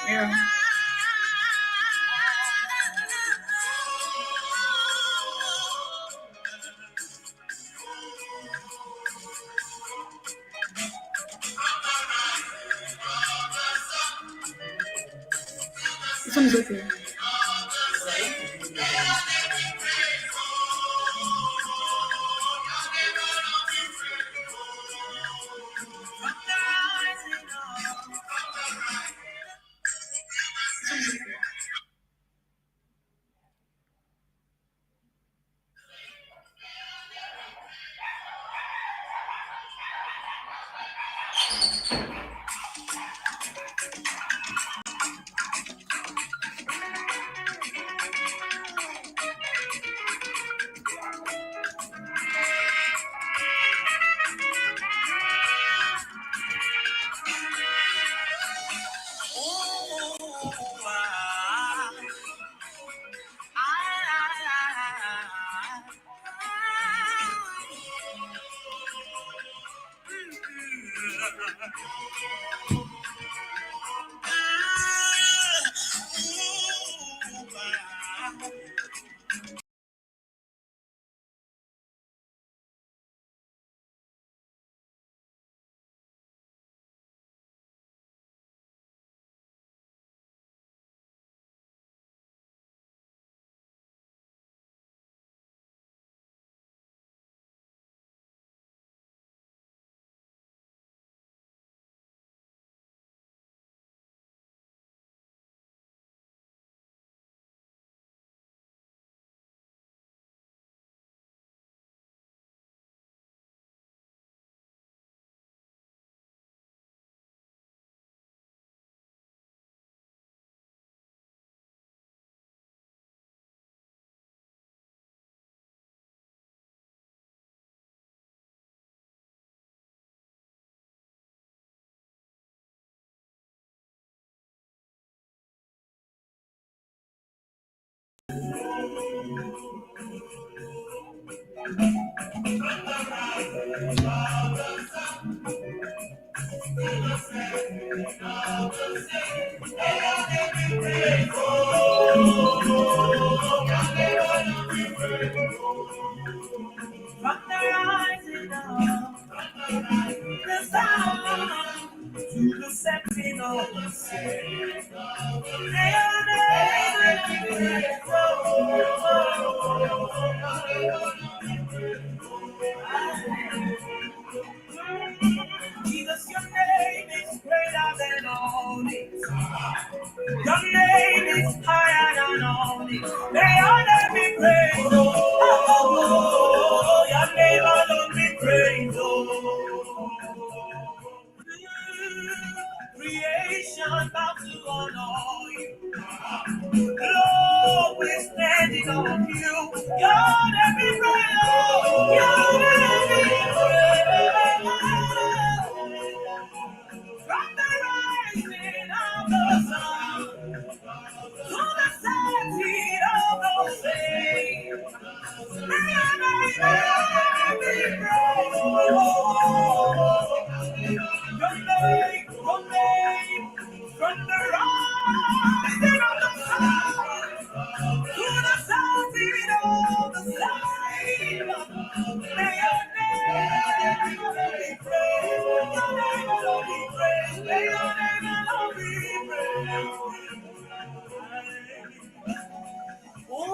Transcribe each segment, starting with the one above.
Yeah. This one is okay. From the rising of the sun to the setting of the sun, Jesus, your name is greater than all this. Your name is higher than all this. May your name be praised, oh, your name alone be praised, oh. Creation bows to honor you. Lord, we're standing on you. Your name be praised, oh, your name be praised. From the rising of the sun to the setting of the same, may your name be praised. Your name, from the rising of the sun to the setting of the same, may your name be praised. Your name alone be praised. May your name alone be praised. Oh,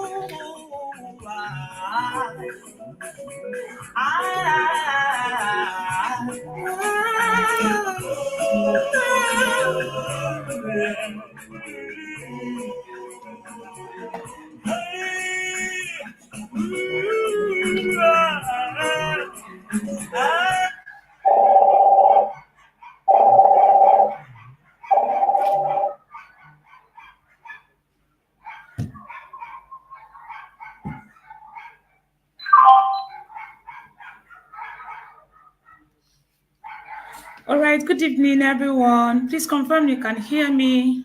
All right, good evening, everyone. Please confirm you can hear me.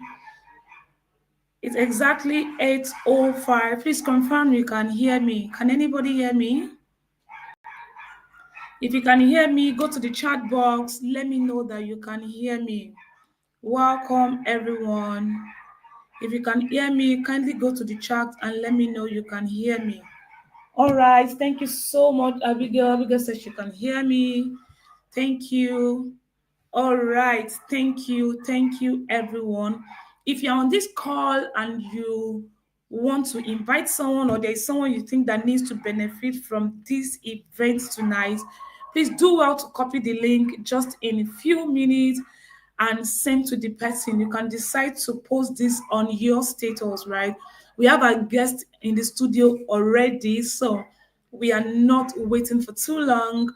It's exactly 8:05. Please confirm you can hear me. Can anybody hear me? If you can hear me, go to the chat box. Let me know that you can hear me. Welcome, everyone. If you can hear me, kindly go to the chat and let me know you can hear me. All right, thank you so much, Abigail. Abigail says she can hear me. Thank you. All right, thank you, everyone. If you're on this call and you want to invite someone or there's someone you think that needs to benefit from this event tonight, please do well to copy the link just in a few minutes and send to the person. You can decide to post this on your status, right? We have a guest in the studio already, so we are not waiting for too long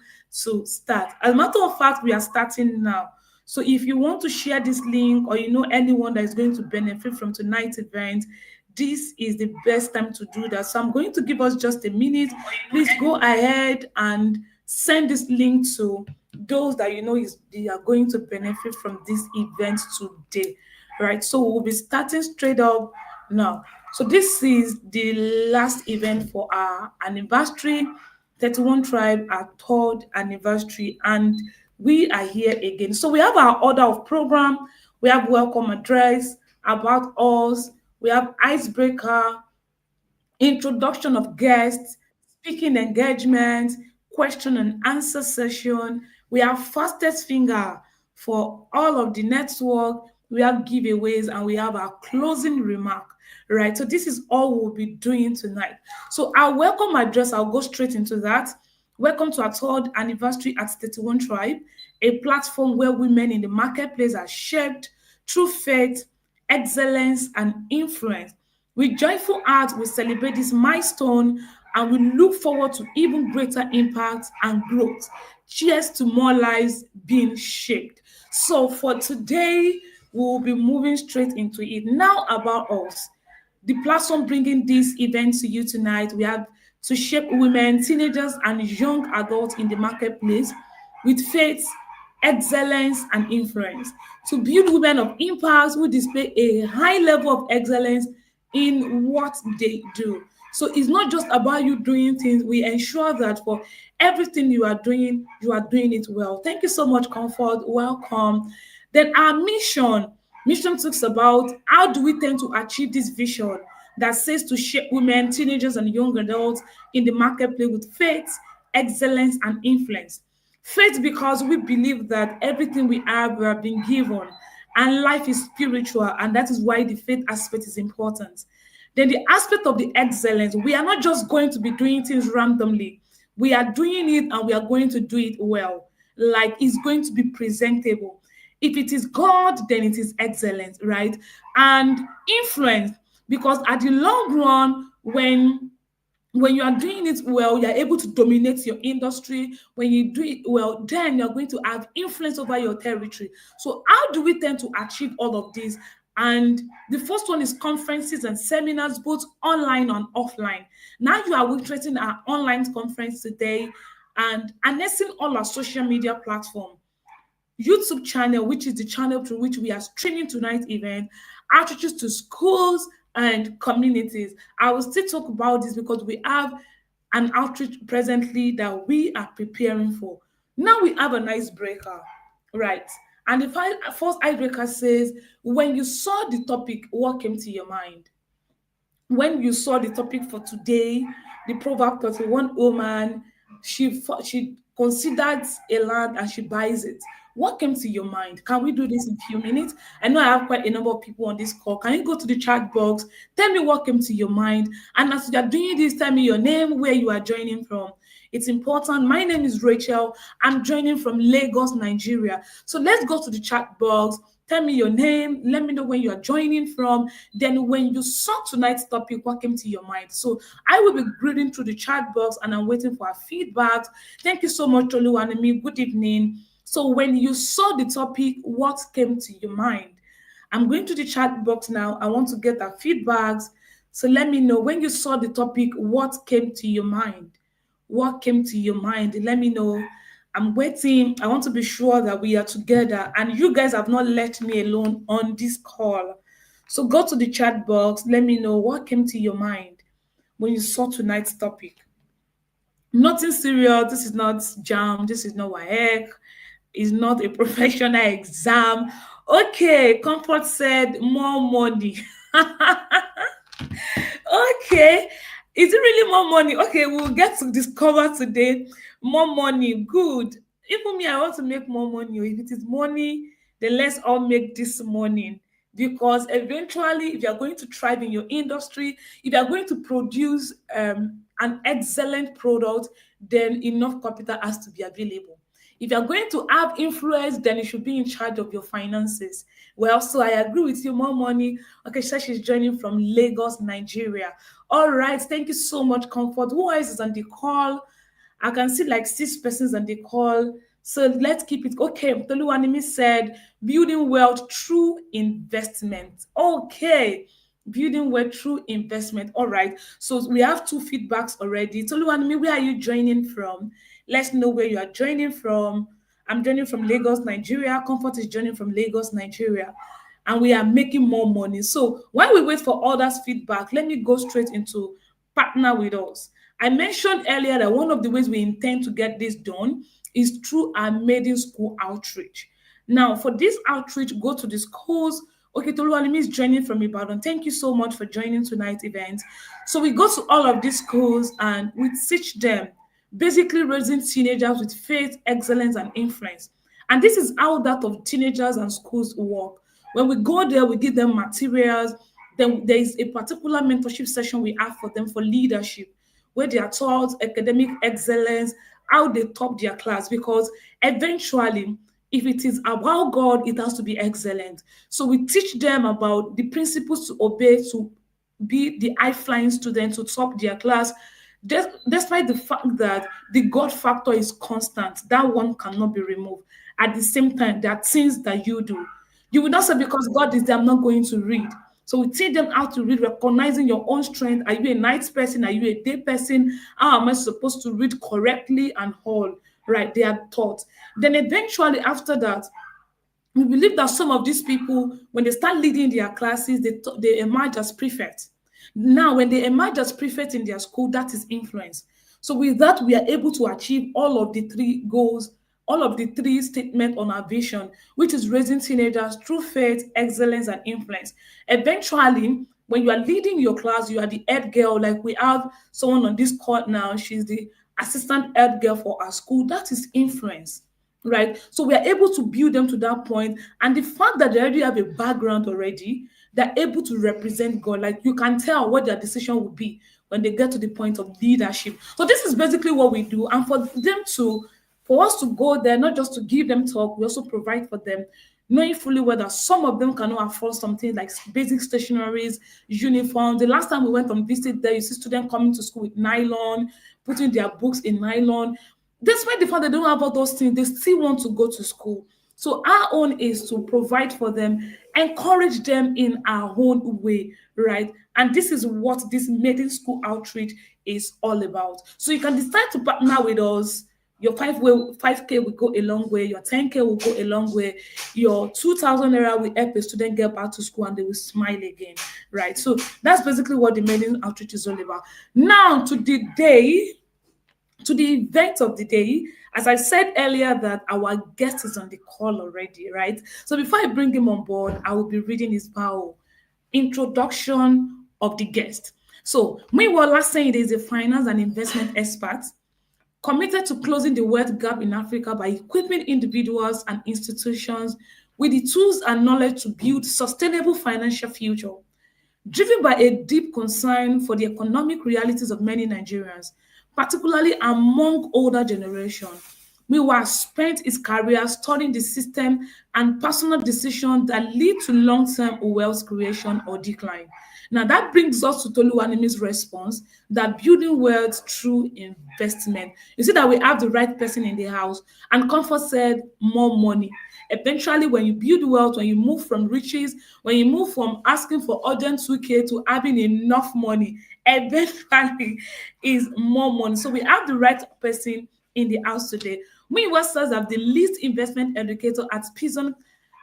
to start. As a matter of fact, we are starting now. So if you want to share this link or you know anyone that is going to benefit from tonight's event, this is the best time to do that. So I'm going to give us just a minute. Please go ahead and send this link to those that you know they are going to benefit from this event today. Right. So we'll be starting straight up now. So this is the last event for our anniversary, 31 Tribe, our third anniversary, and we are here again. So we have our order of program, we have welcome address, about us, we have icebreaker, introduction of guests, speaking engagement, question and answer session. We have fastest finger for all of the network. We have giveaways and we have our closing remark. Right. So this is all we'll be doing tonight. So our welcome address, I'll go straight into that. Welcome to our third anniversary at 31 Tribe, a platform where women in the marketplace are shaped through faith, excellence, and influence. With joyful heart, we celebrate this milestone and we look forward to even greater impact and growth. Cheers to more lives being shaped. So, for today, we will be moving straight into it. Now, about us. The platform bringing this event to you tonight, we have to shape women, teenagers, and young adults in the marketplace with faith, excellence, and influence. To build women of impact who display a high level of excellence in what they do. So it's not just about you doing things. We ensure that for everything you are doing it well. Thank you so much, Comfort. Welcome. Then our mission talks about how do we tend to achieve this vision that says to shape women, teenagers, and young adults in the marketplace with faith, excellence, and influence. Faith, because we believe that everything we have been given, and life is spiritual, and that is why the faith aspect is important. Then the aspect of the excellence, we are not just going to be doing things randomly. We are doing it and we are going to do it well. Like it's going to be presentable. If it is God, then it is excellent, right? And influence, because at the long run, when you are doing it well, you're able to dominate your industry. When you do it well, then you're going to have influence over your territory. So, how do we tend to achieve all of this? And the first one is conferences and seminars, both online and offline. Now you are witnessing our online conference today and harnessing all our social media platform. YouTube channel, which is the channel through which we are streaming tonight's event, outreaches to schools and communities. I will still talk about this because we have an outreach presently that we are preparing for. Now we have an icebreaker, right? And the first icebreaker says, when you saw the topic, what came to your mind? When you saw the topic for today, the Proverb 31 woman, she considers a land and she buys it. What came to your mind? Can we do this in a few minutes? I know I have quite a number of people on this call. Can you go to the chat box? Tell me what came to your mind. And as you are doing this, tell me your name, where you are joining from. It's important. My name is Rachel. I'm joining from Lagos, Nigeria. So let's go to the chat box. Tell me your name. Let me know where you are joining from. Then, when you saw tonight's topic, what came to your mind? So, I will be reading through the chat box and I'm waiting for our feedback. Thank you so much, Oluwanemi. Good evening. So, when you saw the topic, what came to your mind? I'm going to the chat box now. I want to get our feedbacks. So, let me know when you saw the topic, what came to your mind? What came to your mind? Let me know. I'm waiting. I want to be sure that we are together and you guys have not left me alone on this call. So go to the chat box. Let me know what came to your mind when you saw tonight's topic. Nothing serious. This is not jam. This is not WAEC. It's not a professional exam. Okay, Comfort said more money. Okay. Is it really more money? Okay, we'll get to discover today. More money. Good. Even me, I want to make more money. If it is money, then let's all make this morning. Because eventually, if you're going to thrive in your industry, if you're going to produce an excellent product, then enough capital has to be available. If you're going to have influence, then you should be in charge of your finances. Well, so I agree with you. More money. Okay, she said she's joining from Lagos, Nigeria. All right, thank you so much, Comfort. Who else is on the call? I can see like 6 persons on the call. So let's keep it. Okay, Toluwanimi said, building wealth through investment. Okay, building wealth through investment. All right, so we have 2 feedbacks already. Toluwanimi, where are you joining from? Let's know where you are joining from. I'm joining from Lagos, Nigeria. Comfort is joining from Lagos, Nigeria. And we are making more money. So while we wait for others' feedback, let me go straight into partner with us. I mentioned earlier that one of the ways we intend to get this done is through our maiden school outreach. Now, for this outreach, go to the schools. Okay, Toluwanimi is joining from Ibadan. Thank you so much for joining tonight's event. So we go to all of these schools and we teach them, basically raising teenagers with faith, excellence, and influence. And this is how that of teenagers and schools work. When we go there, we give them materials. Then there is a particular mentorship session we have for them for leadership, where they are taught academic excellence, how they top their class, because eventually, if it is about God, it has to be excellent. So we teach them about the principles to obey to be the high flying student to top their class. Despite the fact that the God factor is constant, that one cannot be removed. At the same time, there are things that you do. You will not say because God is there, I'm not going to read. So we teach them how to read, recognizing your own strength. Are you a night person? Are you a day person? How am I supposed to read correctly and all? Right, they are taught. Then eventually after that, we believe that some of these people, when they start leading their classes, they emerge as prefects. Now, when they emerge as prefects in their school, that is influence. So with that, we are able to achieve all of the 3 goals, all of the 3 statements on our vision, which is raising teenagers through faith, excellence, and influence. Eventually, when you are leading your class, you are the head girl. Like we have someone on this court now, she's the assistant head girl for our school. That is influence, right? So we are able to build them to that point, and the fact that they already have a background already, they're able to represent God. Like you can tell what their decision will be when they get to the point of leadership. So this is basically what we do, and for us to go there, not just to give them talk, we also provide for them, knowing fully well that some of them cannot afford something like basic stationaries, uniforms. The last time we went on visit there, you see students coming to school with nylon, putting their books in nylon. Despite the fact they don't have all those things, they still want to go to school. So our own is to provide for them, encourage them in our own way, right? And this is what this maiden school outreach is all about. So you can decide to partner with us. Your 5K will go a long way. Your 10K will go a long way. Your 2,000 naira will help a student get back to school and they will smile again, right? So that's basically what the maiden outreach is all about. Now to the event of the day. As I said earlier, that our guest is on the call already, right? So before I bring him on board, I will be reading his bio. Introduction of the guest. So, Muyiwa saying is a finance and investment expert committed to closing the wealth gap in Africa by equipping individuals and institutions with the tools and knowledge to build sustainable financial future. Driven by a deep concern for the economic realities of many Nigerians, particularly among older generation, Miwa spent his career studying the system and personal decisions that lead to long-term wealth creation or decline. Now that brings us to Toluwanimi's response that building wealth through investment. You see that we have the right person in the house, and Comfort said more money. Eventually, when you build wealth, when you move from riches, when you move from asking for urgent 2K to having enough money, eventually is more money. So we have the right person in the house today. Meanwhile, serves as the lead investment educator at Pison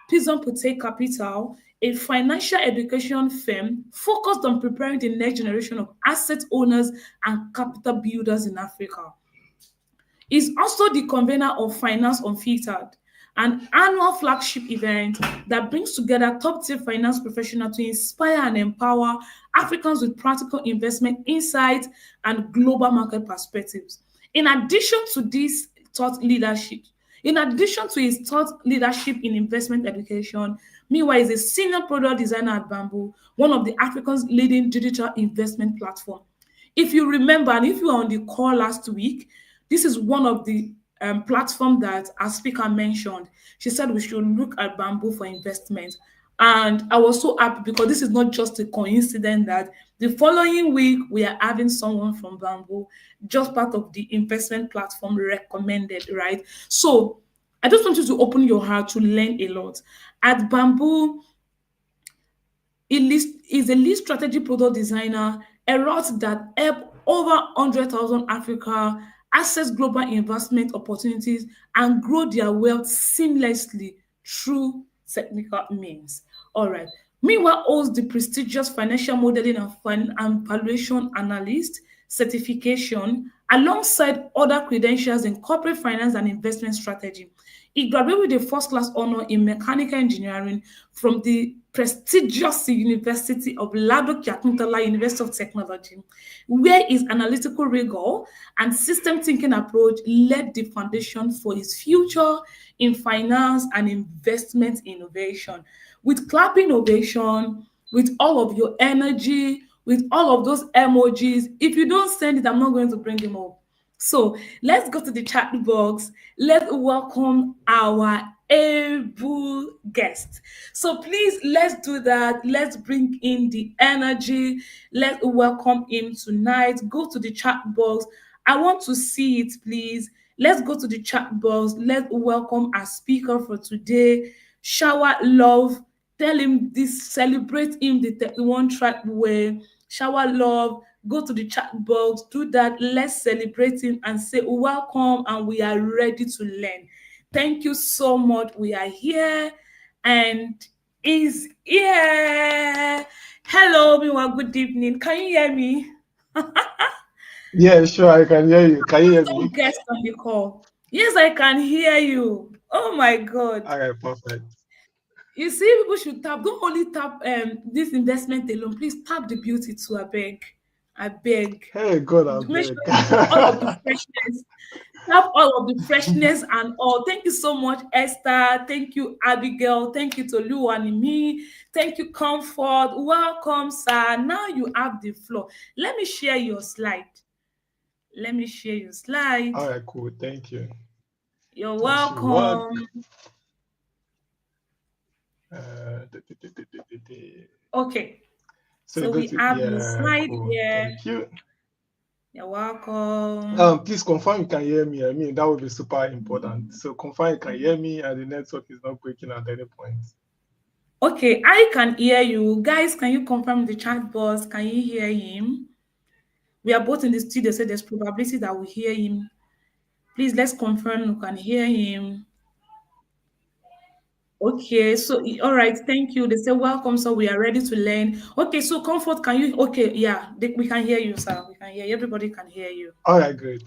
Pote Capital, a financial education firm focused on preparing the next generation of asset owners and capital builders in Africa. Is also the convener of Finance Unfiltered, an annual flagship event that brings together top-tier finance professionals to inspire and empower Africans with practical investment insights and global market perspectives. In addition to this thought leadership, in addition to his thought leadership in investment education, meanwhile, is a senior product designer at Bamboo, one of the Africa's leading digital investment platform. If you remember, and if you were on the call last week, this is one of the platform that our speaker mentioned. She said we should look at Bamboo for investment. And I was so happy because this is not just a coincidence that the following week we are having someone from Bamboo, just part of the investment platform recommended, right? So I just want you to open your heart to learn a lot. At Bamboo, is a lead strategy product designer, a route that help over 100,000 Africa access global investment opportunities and grow their wealth seamlessly through technical means. All right. Meanwhile, holds the prestigious financial modeling and valuation analyst certification alongside other credentials in corporate finance and investment strategy. He graduated with a first class honor in mechanical engineering from the prestigious University of Ladoke Akintola University of Technology, where his analytical rigor and system thinking approach laid the foundation for his future in finance and investment innovation. With clap innovation, with all of your energy, with all of those emojis, if you don't send it, I'm not going to bring him up. So let's go to the chat box. Let's welcome our able guest. So please, let's do that. Let's bring in the energy. Let's welcome him tonight. Go to the chat box. I want to see it, please. Let's go to the chat box. Let's welcome our speaker for today. Shower love. Tell him this, celebrate him the 31 track way. Shower love, go to the chat box, do that. Let's celebrate him and say, welcome, and we are ready to learn. Thank you so much. We are here and is here. Hello, everyone. Good evening. Can you hear me? Yeah, sure, I can hear you. Can you hear Some me? guests on the call. Yes, I can hear you. Oh my God. All right, perfect. You see, people should tap. Don't only tap this investment alone. Please tap the beauty too. I beg. I beg. Hey, God, I Make sure beg. you tap all of the freshness. Tap all of the freshness and all. Thank you so much, Esther. Thank you, Abigail. Thank you to Lou and me. Thank you, Comfort. Welcome, sir. Now you have the floor. Let me share your slide. Let me share your slide. All right, cool. Thank you. You're That should work. welcome. Okay. So So go we to, have your yeah, slide cool. here. Thank you. You're welcome. Please confirm you can hear me. I mean, that would be super important. So confirm you can hear me and the network is not breaking at any point. Okay, I can hear you. Guys, can you confirm the chat box? Can you hear him? We are both in the studio, so there's probability that we hear him. Please, let's confirm we can hear him. Okay, so all right, thank you. They say welcome, so we are ready to learn. Okay, so Comfort, can you? Okay, yeah, we can hear you, sir. We can hear you. Everybody can hear you. All right, great.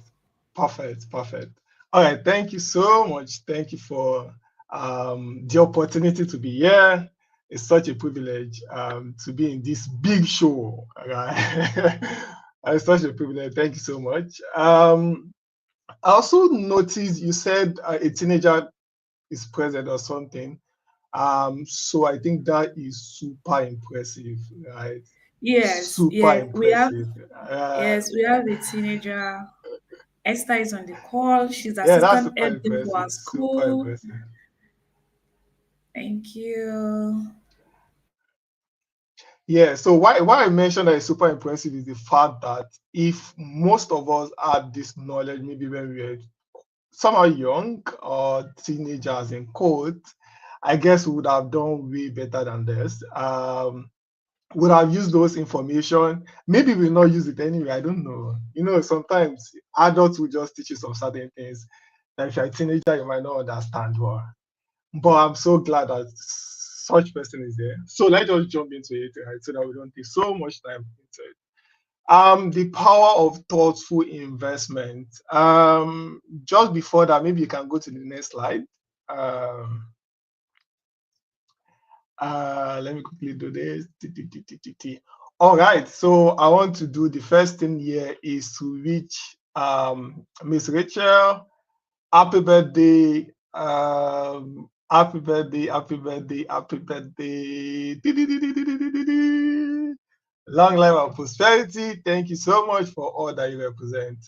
Perfect, perfect. All right, thank you so much. Thank you for the opportunity to be here. It's such a privilege to be in this big show. Right? It's such a privilege. Thank you so much. I also noticed you said a teenager is present or something. So I think that is super impressive, right? Yes, Super yes, we have. impressive. Uh, Yes, we have a teenager. Esther is on the call. She's yeah, that's assistant super head to our impressive. Super school. impressive. Thank you. Yeah, so why I mentioned that it's super impressive is the fact that if most of us had this knowledge, maybe when we were somehow young or teenagers in quote, I guess we would have done way better than this. Would have used those information. Maybe we'll not use it anyway. I don't know. You know, sometimes adults will just teach you some certain things that if you're a teenager, you might not understand well. But I'm so glad that such person is there. So let's just jump into it, right? So that we don't take so much time into it. The power of thoughtful investment. Just before that, maybe you can go to the next slide. Um, Let me quickly do this. All right, so I want to do the first thing here is to reach Miss Rachel. Happy birthday. Happy birthday, happy birthday, happy birthday. Long life and prosperity. Thank you so much for all that you represent.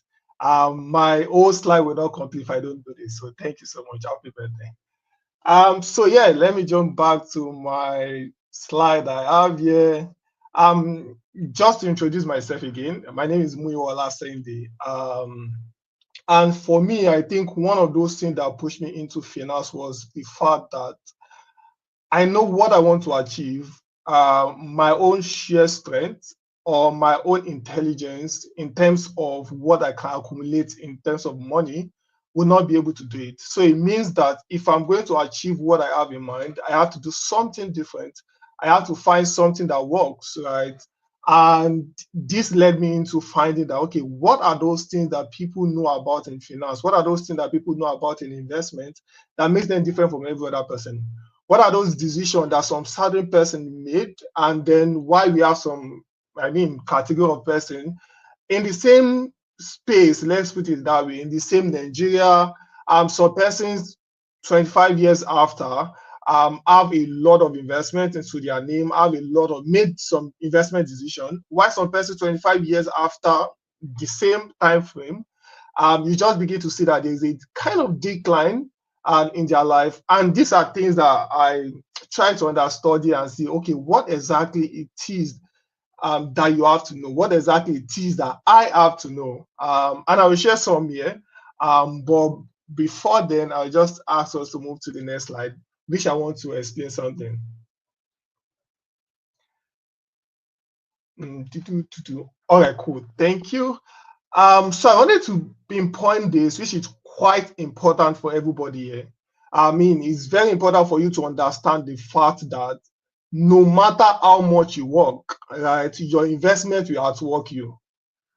My whole slide will not complete if I don't do this. So thank you so much. Happy birthday. So yeah, let me jump back to my slide I have here. Just to introduce myself again, my name is Muyiwa Sende. And for me, I think one of those things that pushed me into finance was the fact that I know what I want to achieve, my own sheer strength or my own intelligence in terms of what I can accumulate in terms of money will not be able to do it. So it means that if I'm going to achieve what I have in mind, I have to do something different. I have to find something that works, right? And this led me into finding that, okay, what are those things that people know about in finance? What are those things that people know about in investment that makes them different from every other person? What are those decisions that some certain person made, and then why we have some, category of person in the same space, let's put it that way, in the same Nigeria, some persons 25 years after have a lot of investment into their name, have a lot of made some investment decision, while some persons 25 years after the same time frame, you just begin to see that there's a kind of decline in their life. And these are things that I try to understudy and see, okay, what exactly it is that you have to know, what exactly it is that I have to know. And I will share some here. But before then, I'll just ask us to move to the next slide, which I want to explain something. All right, cool. Thank you. So I wanted to pinpoint this, which is quite important for everybody here. It's very important for you to understand the fact that no matter how much you work, right, your investment will outwork you.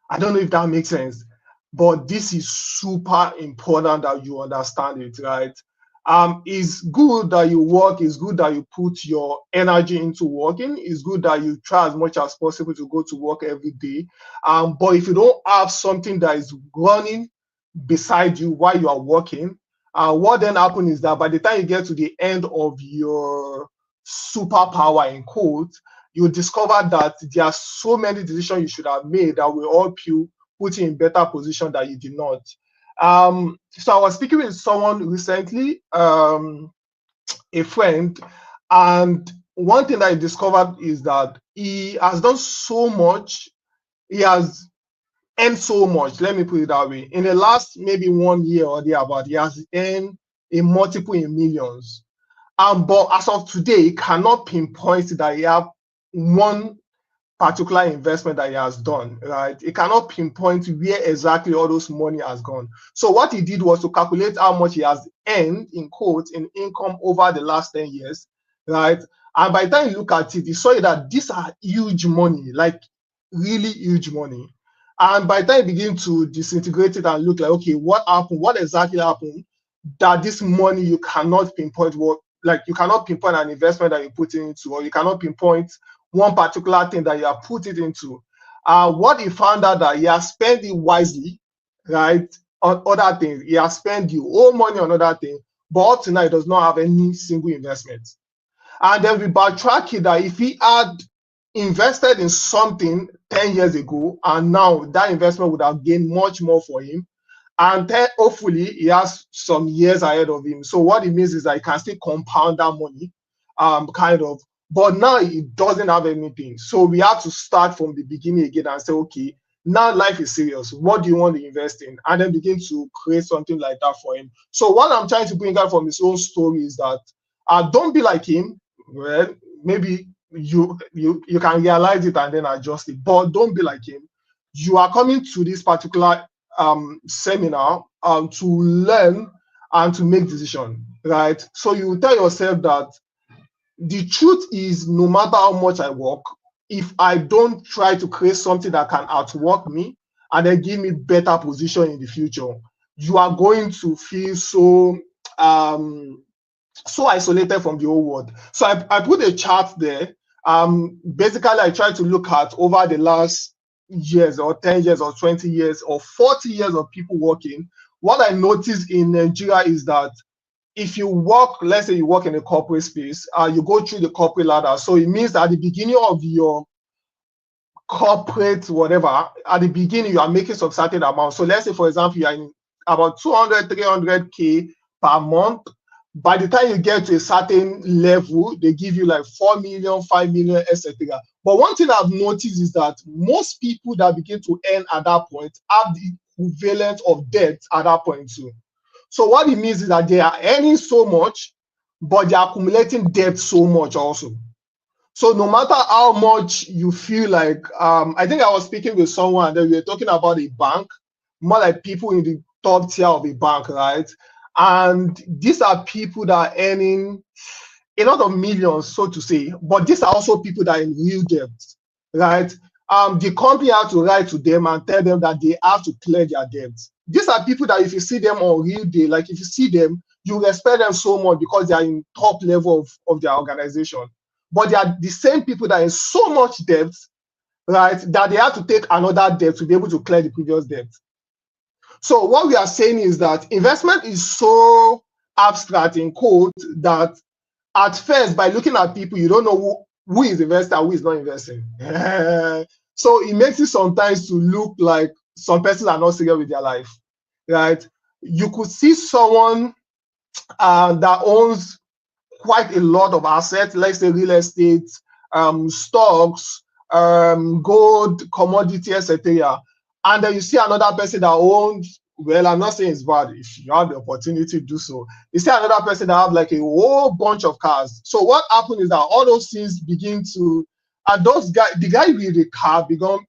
I don't know if that makes sense, but this is super important that you understand it, right? It's good that you work, it's good that you put your energy into working, it's good that you try as much as possible to go to work every day. But if you don't have something that is running beside you while you are working, what then happens is that by the time you get to the end of your superpower in quote, you discover that there are so many decisions you should have made that will help you put you in better position that you did not. So I was speaking with someone recently, a friend, and one thing that I discovered is that he has done so much, he has earned so much, let me put it that way. In the last maybe 1 year or thereabout, he has earned a multiple in millions. But as of today, he cannot pinpoint that he have one particular investment that he has done, right? He cannot pinpoint where exactly all those money has gone. So what he did was to calculate how much he has earned in quotes in income over the last 10 years, right? And by the time you look at it, you saw that these are huge money, like really huge money. And by the time you begin to disintegrate it and look like, okay, what happened? What exactly happened? That this money you cannot pinpoint what, like you cannot pinpoint an investment that you put into, or you cannot pinpoint one particular thing that you have put it into. What he found out that he has spent it wisely, right, on other things. He has spent the whole money on other things, but up to now he does not have any single investment. And then we backtrack it that if he had invested in something 10 years ago, and now that investment would have gained much more for him, and then hopefully he has some years ahead of him. So what it means is that he can still compound that money, kind of. But now he doesn't have anything. So we have to start from the beginning again and say, okay, now life is serious. What do you want to invest in? And then begin to create something like that for him. So what I'm trying to bring out from his own story is that don't be like him. Well, maybe you can realize it and then adjust it, but don't be like him. You are coming to this particular seminar to learn and to make decision, right? So you tell yourself that the truth is, no matter how much I work, if I don't try to create something that can outwork me and then give me better position in the future, you are going to feel so isolated from the whole world. So I put a chart there. Basically, I try to look at over the last years or 10 years or 20 years or 40 years of people working. What I noticed in Nigeria is that if you work, let's say you work in a corporate space, you go through the corporate ladder. So it means that at the beginning of your corporate whatever, at the beginning you are making some certain amount. So let's say, for example, you are in about 200 300k per month. By the time you get to a certain level, they give you like 4 million, 5 million, etc. But one thing I've noticed is that most people that begin to earn at that point have the equivalent of debt at that point too. So what it means is that they are earning so much, but they are accumulating debt so much also. So no matter how much you feel like, I think I was speaking with someone and we were talking about a bank, more like people in the top tier of a bank, right? And these are people that are earning a lot of millions, so to say, but these are also people that are in real debt, right? The company has to write to them and tell them that they have to clear their debts. These are people that if you see them on real day, like if you see them, you respect them so much because they are in top level of their organization. But they are the same people that are in so much debt, right, that they have to take another debt to be able to clear the previous debt. So what we are saying is that investment is so abstract in code that at first, by looking at people, you don't know who is investing and who is not investing. So it makes it sometimes to look like some persons are not serious with their life, right? You could see someone that owns quite a lot of assets, let's say real estate, stocks, gold, commodity, etc. And then you see another person that owns, well, I'm not saying it's bad if you have the opportunity to do so. You see another person that have like a whole bunch of cars. So what happened is that all those things begin to, and those guys, the guy with the car become,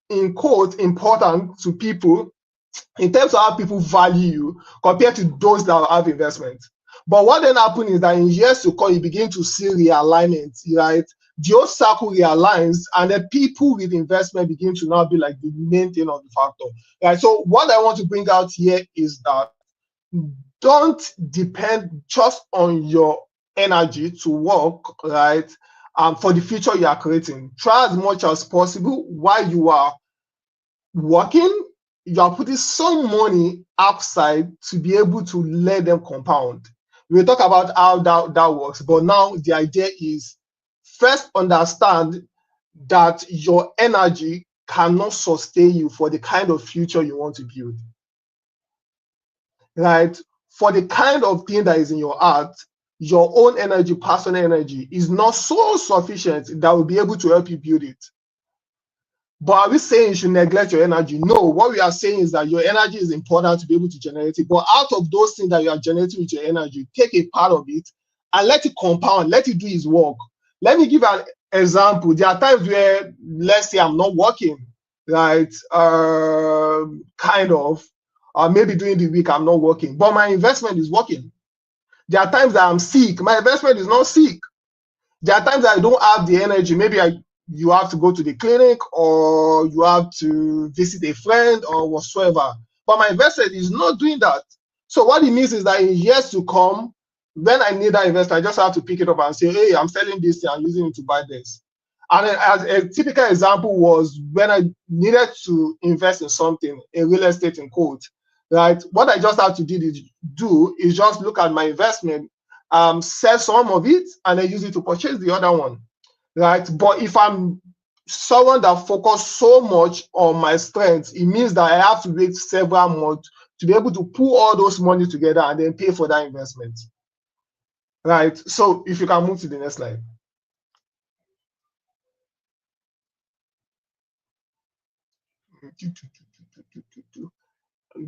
in quote, important to people in terms of how people value you compared to those that have investment. But what then happens is that in years to come, you begin to see realignment, right? The old circle realigns, and the people with investment begin to now be like the main thing of the factor, right? So what I want to bring out here is that don't depend just on your energy to work, right? For the future you are creating. Try as much as possible while you are working, you are putting some money outside to be able to let them compound. We'll talk about how that works, but now the idea is first understand that your energy cannot sustain you for the kind of future you want to build, right? For the kind of thing that is in your heart, your own energy, personal energy, is not so sufficient that will be able to help you build it. But are we saying you should neglect your energy? No, what we are saying is that your energy is important to be able to generate it. But out of those things that you are generating with your energy, take a part of it and let it compound, let it do its work. Let me give an example. There are times where, let's say I'm not working, right? Kind of, or maybe during the week I'm not working, but my investment is working. There are times that I'm sick, my investment is not sick. There are times that I don't have the energy. Maybe you have to go to the clinic or you have to visit a friend or whatsoever. But my investment is not doing that. So what it means is that in years to come, when I need that investment, I just have to pick it up and say, hey, I'm selling this thing, I'm using it to buy this. And as a typical example was when I needed to invest in something, a real estate in quote, right? What I just have to do is just look at my investment, sell some of it, and then use it to purchase the other one, right? But if I'm someone that focus so much on my strengths, it means that I have to wait several months to be able to pull all those money together and then pay for that investment, right? So if you can move to the next slide.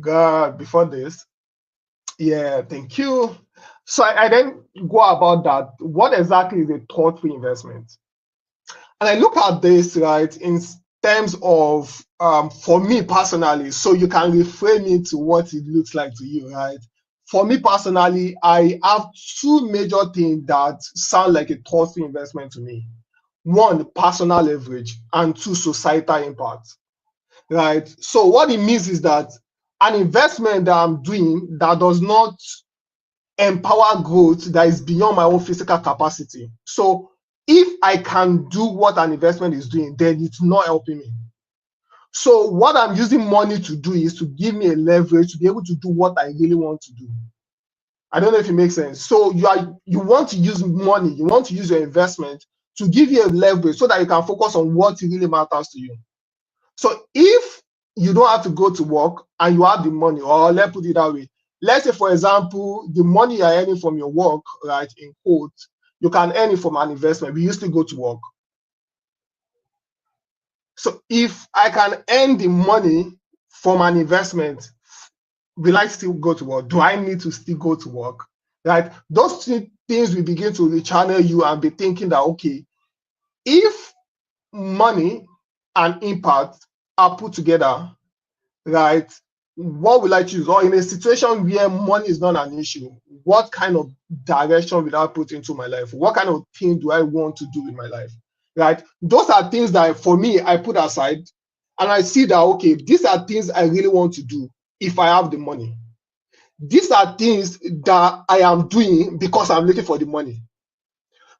God, before this, yeah, thank you. So I then go about that. What exactly is a thoughtful investment? And I look at this, right, in terms of, for me personally, so you can reframe it to what it looks like to you, right? for me personally, I have two major things that sound like a thoughtful investment to me. One, personal leverage, and two, societal impact. Right. So what it means is that an investment that I'm doing that does not empower growth that is beyond my own physical capacity. So if I can do what an investment is doing, then it's not helping me. So what I'm using money to do is to give me a leverage to be able to do what I really want to do. I don't know if it makes sense. So you want to use money, you want to use your investment to give you a leverage so that you can focus on what really matters to you. So if you don't have to go to work and you have the money, or let's put it that way, let's say, for example, the money you're earning from your work, right, in quotes, you can earn it from an investment. We used to go to work. So if I can earn the money from an investment, will I still go to work? Do I need to still go to work? Right? Those two things will begin to rechannel you and be thinking that, okay, if money and impact are put together, right, what will I choose? Or in a situation where money is not an issue, what kind of direction will I put into my life? What kind of thing do I want to do in my life? Right? Those are things that for me I put aside, and I see that, okay, these are things I really want to do if I have the money. These are things that I am doing because I'm looking for the money.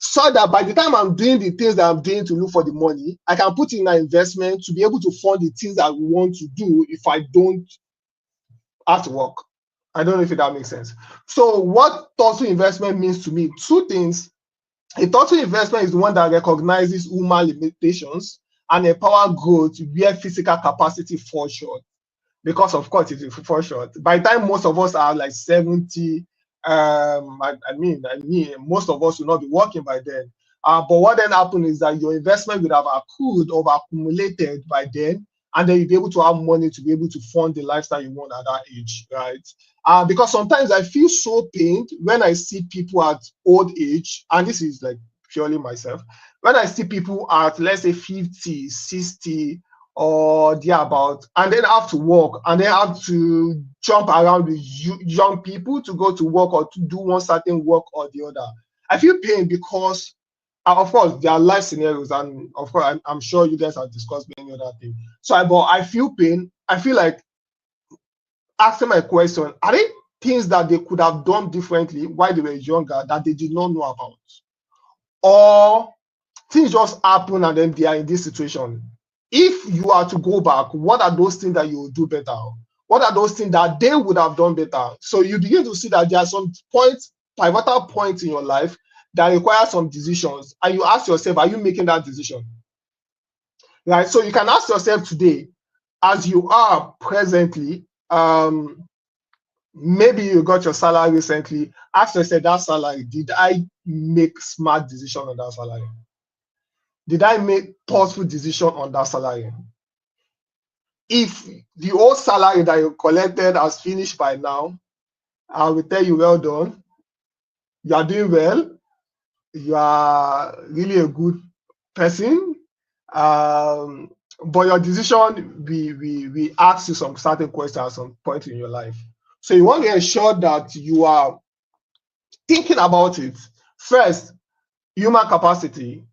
So that by the time I'm doing the things that I'm doing to look for the money, I can put in an investment to be able to fund the things that we want to do if I don't have to work. I don't know if that makes sense. So what thoughtful investment means to me, two things. A thoughtful investment is the one that recognizes human limitations and empower growth where physical capacity falls short. Because of course it will fall short. By the time most of us are like 70, I mean, most of us will not be working by then. But what then happens is that your investment would have accrued or accumulated by then, and then you'll be able to have money to be able to fund the lifestyle you want at that age, right? Because sometimes I feel so pained when I see people at old age, and this is like purely myself, when I see people at, let's say, 50, 60, or thereabout, and then have to work, and then have to jump around with young people to go to work or to do one certain work or the other. I feel pain because, of course, there are life scenarios, and of course, I'm sure you guys have discussed many other things. So, but I feel pain. I feel like asking my question: are they things that they could have done differently while they were younger that they did not know about, or things just happen and then they are in this situation? If you are to go back, what are those things that you will do better? What are those things that they would have done better? So you begin to see that there are some points, pivotal points in your life that require some decisions, and you ask yourself, are you making that decision? Right. So you can ask yourself today, as you are presently, maybe you got your salary recently. Ask yourself, that salary, did I make smart decision on that salary? Did I make thoughtful decision on that salary? If the old salary that you collected has finished by now, I will tell you, well done. You are doing well. You are really a good person. But your decision, we ask you some certain questions at some point in your life. So you want to ensure that you are thinking about it. First, human capacity.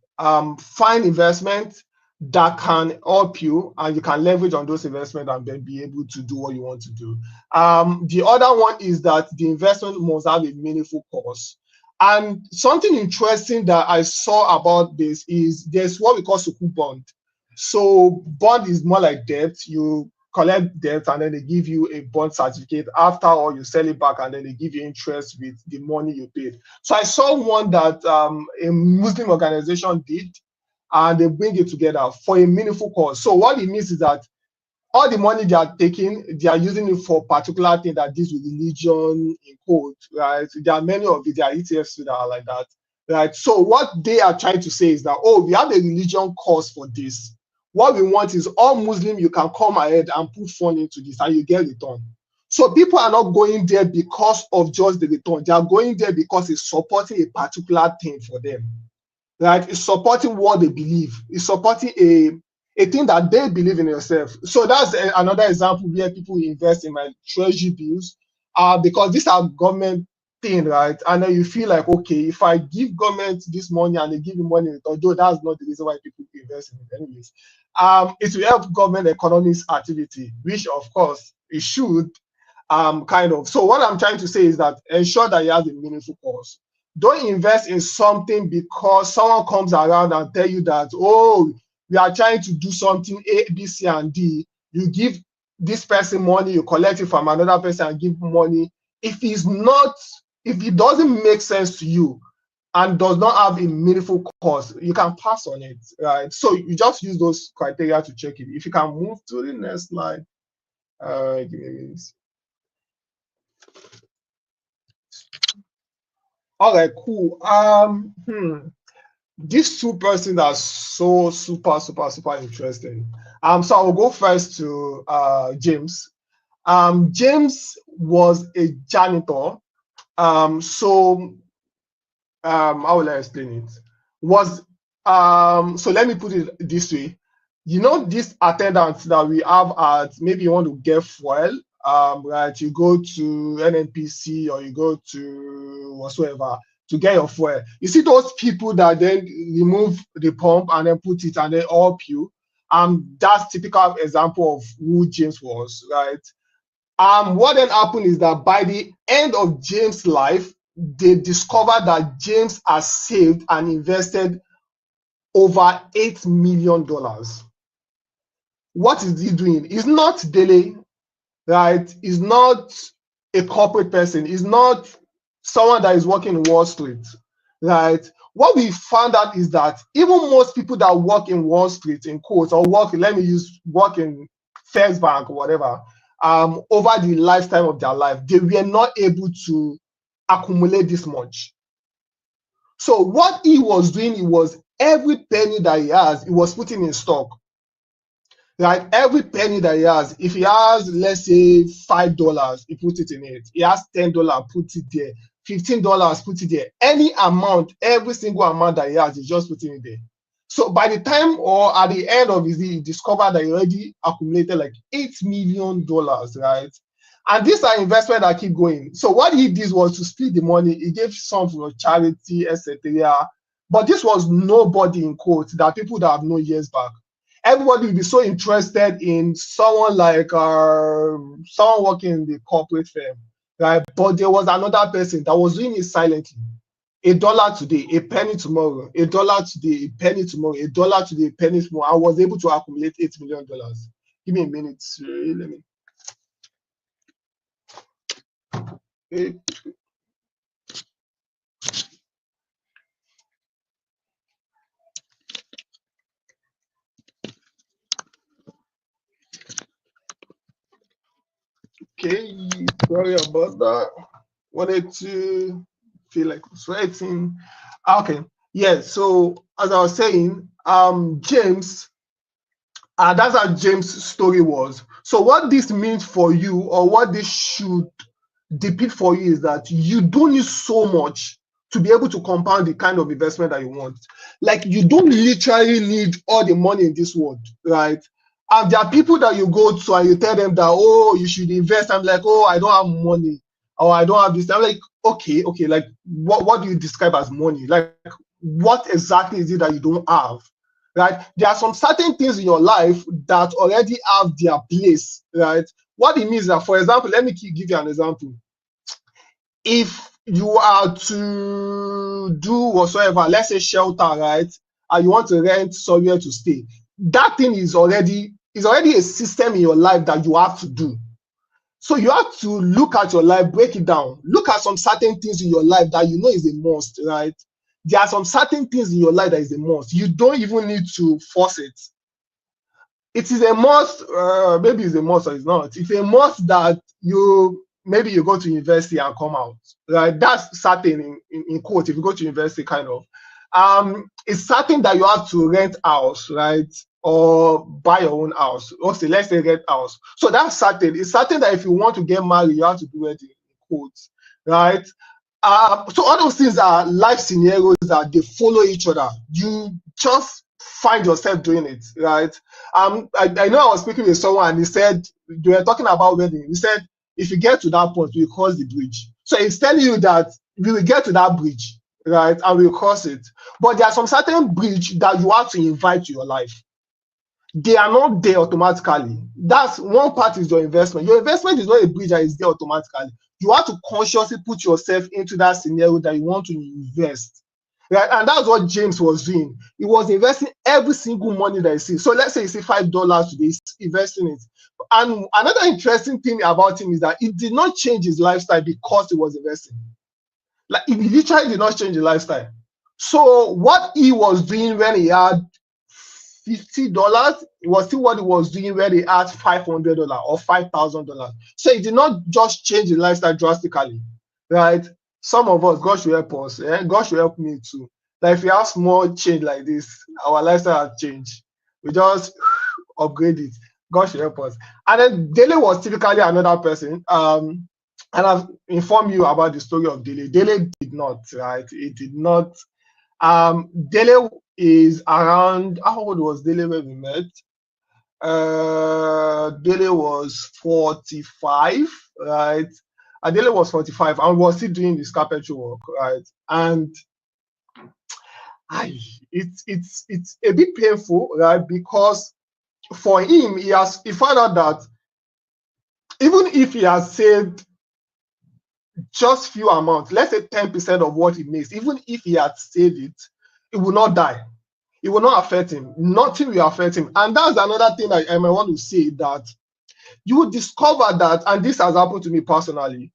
Find investment that can help you, and you can leverage on those investments and then be able to do what you want to do. The other one is that the investment must have a meaningful cause. And something interesting that I saw about this is there's what we call sukuk bond. So bond is more like debt. You collect debt and then they give you a bond certificate after, or you sell it back and then they give you interest with the money you paid. So I saw one that a Muslim organization did, and they bring it together for a meaningful cause. So what it means is that all the money they are taking, they are using it for particular thing that deals with religion in code, right? There are many of it, there are ETFs that are like that, right? So what they are trying to say is that, oh, we have a religion cause for this. What we want is all Muslim, you can come ahead and put fund into this and you get return. So people are not going there because of just the return. They are going there because it's supporting a particular thing for them, right? It's supporting what they believe. It's supporting a thing that they believe in yourself. So that's another example where people invest in my treasury bills because these are government thing, right? And then you feel like, okay, if I give government this money and they give me money, although that's not the reason why people invest in it anyways, it will help government economics activity, which of course it should, kind of. So what I'm trying to say is that ensure that it has a meaningful cause. Don't invest in something because someone comes around and tell you that, oh, we are trying to do something A, B, C, and D. You give this person money, you collect it from another person and give money. If it doesn't make sense to you and does not have a meaningful cause, you can pass on it, right? So you just use those criteria to check it. If you can move to the next slide, give me a minute. All right, cool. These two persons are so super interesting. So I'll go first to James. James was a janitor. How will I explain it? So let me put it this way. You know, this attendants that we have at, maybe you want to get fuel, right? You go to NNPC or you go to whatsoever to get your fuel. You see those people that then remove the pump and then put it and then up you. That's typical example of who James was, right? What then happened is that by the end of James' life, they discovered that James has saved and invested over $8 million. What is he doing? He's not daily, right? He's not a corporate person. He's not someone that is working in Wall Street, right? What we found out is that even most people that work in Wall Street, in quotes, or work in First Bank or whatever, over the lifetime of their life, they were not able to accumulate this much. So what he was doing, he was every penny that he has, he was putting in stock. Like every penny that he has, if he has, let's say $5, he puts it in it. He has $10, puts it there. $15, put it there. Any amount, every single amount that he has, he's just putting it there. So by the time or at the end of his day, he discovered that he already accumulated like $8 million, right? And these are investments that keep going. So what he did was to split the money. He gave some for charity, etc. But this was nobody in quote that people that have known years back. Everybody will be so interested in someone like someone working in the corporate firm, right? But there was another person that was doing it silently. $1 today, a penny tomorrow, $1 today, a penny tomorrow, $1 today, a penny tomorrow. I was able to accumulate $8 million. Give me a minute. Let me. Okay, sorry about that. Wanted to feel like sweating. Okay, yeah. So as I was saying, James, that's how James' story was. So what this means for you, or what this should depict for you, is that you don't need so much to be able to compound the kind of investment that you want. Like you don't literally need all the money in this world, right? And there are people that you go to and you tell them that, oh, you should invest. I'm like, oh, I don't have money, or I don't have this. I'm like, okay, like what do you describe as money? Like, what exactly is it that you don't have? Right? There are some certain things in your life that already have their place, right? What it means is that, for example, let me give you an example. If you are to do whatsoever, let's say shelter, right? And you want to rent somewhere to stay, that thing is already a system in your life that you have to do. So you have to look at your life, break it down, look at some certain things in your life that you know is a must, right? There are some certain things in your life that is a must. You don't even need to force it. It is a must, maybe it's a must or it's not. It's a must that maybe you go to university and come out, right? That's certain in quote, if you go to university, kind of. It's certain that you have to rent house, right? Or buy your own house. Okay, let's say rent house. So that's certain. It's certain that if you want to get married, you have to do it in quotes, right? So all those things are life scenarios that they follow each other. You just find yourself doing it, right? I know I was speaking with someone and he said, they were talking about wedding. He said if you get to that point, we cross the bridge. So it's telling you that we will get to that bridge, right? And we'll cross it. But there are some certain bridge that you have to invite to your life. They are not there automatically. That's one part is your investment. Your investment is not a bridge that is there automatically. You have to consciously put yourself into that scenario that you want to invest. Right? And that's what James was doing. He was investing every single money that he sees. So let's say he see $5 today, he's investing it. And another interesting thing about him is that he did not change his lifestyle because he was investing. Like he literally did not change his lifestyle. So what he was doing when he had $50 was still what he was doing when he had $500 or $5,000. So he did not just change his lifestyle drastically, right? Some of us, God should help us, God should help me too. Like if we have small change like this, our lifestyle has changed. We just upgrade it. God should help us. And then Dele was typically another person. And I've informed you about the story of Dele. Dele did not, right? It did not. Dele is around, how old was Dele when we met? Dele was 45, right? Dele was 45 and was still doing this carpentry work, right? And it's a bit painful, right? Because for him, he found out that even if he has saved just few amounts, let's say 10% of what he makes, even if he had saved it, it will not die. It will not affect him. Nothing will affect him. And that's another thing I might want to say, that you will discover that, and this has happened to me personally.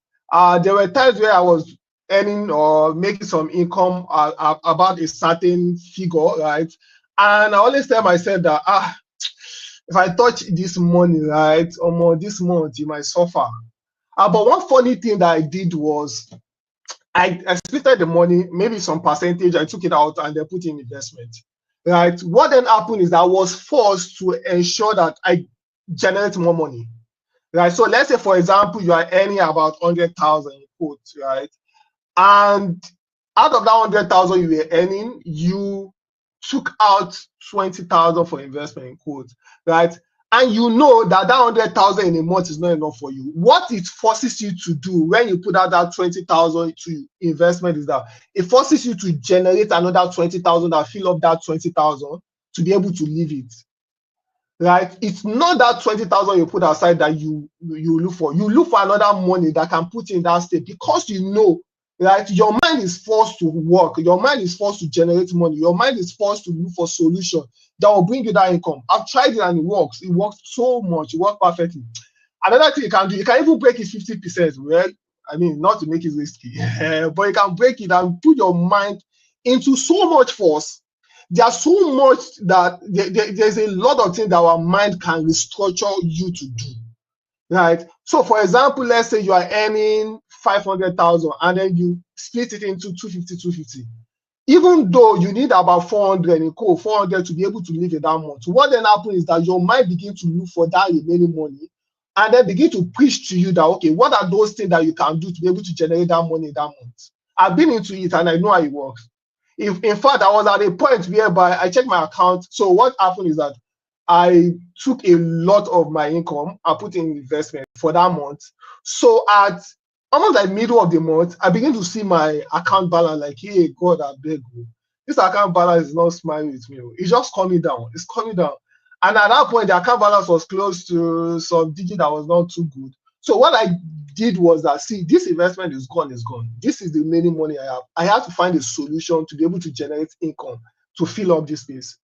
There were times where I was earning or making some income about a certain figure, right? And I always tell myself that if I touch this money, right, or this month, you might suffer. But one funny thing that I did was I split the money, maybe some percentage, I took it out and then put in investment. Right. What then happened is that I was forced to ensure that I generate more money. Right. So let's say, for example, you are earning about 100,000 in quotes, right? And out of that 100,000 you were earning, you took out 20,000 for investment in quotes, right? And you know that 100,000 in a month is not enough for you. What it forces you to do when you put out that 20,000 to investment is that it forces you to generate another 20,000 that fill up that 20,000 to be able to leave it. Right? It's not that 20,000 you put aside that you look for. You look for another money that can put in that state, because you know, right? Your mind is forced to work. Your mind is forced to generate money. Your mind is forced to look for solution that will bring you that income. I've tried it and it works. It works so much. It works perfectly. Another thing you can do, you can even break it 50%. Well, I mean, not to make it risky, but you can break it and put your mind into so much force. There's so much that there's a lot of things that our mind can restructure you to do, right? So, for example, let's say you are earning 500,000 and then you split it into 250. Even though you need about 400 in code, 400 to be able to live in that month, what then happens is that your mind begins to look for that remaining money and then begin to preach to you that, okay, what are those things that you can do to be able to generate that money that month? I've been into it and I know how it works. If in fact I was at a point whereby I checked my account. So what happened is that I took a lot of my income, I put in investment for that month. So at almost like middle of the month, I begin to see my account balance like, hey, God, I beg you. This account balance is not smiling with me. It's just coming down. It's coming down. And at that point, the account balance was close to some digit that was not too good. So what I did was that, see, this investment is gone, it's gone. This is the remaining money I have. I have to find a solution to be able to generate income to fill up this space.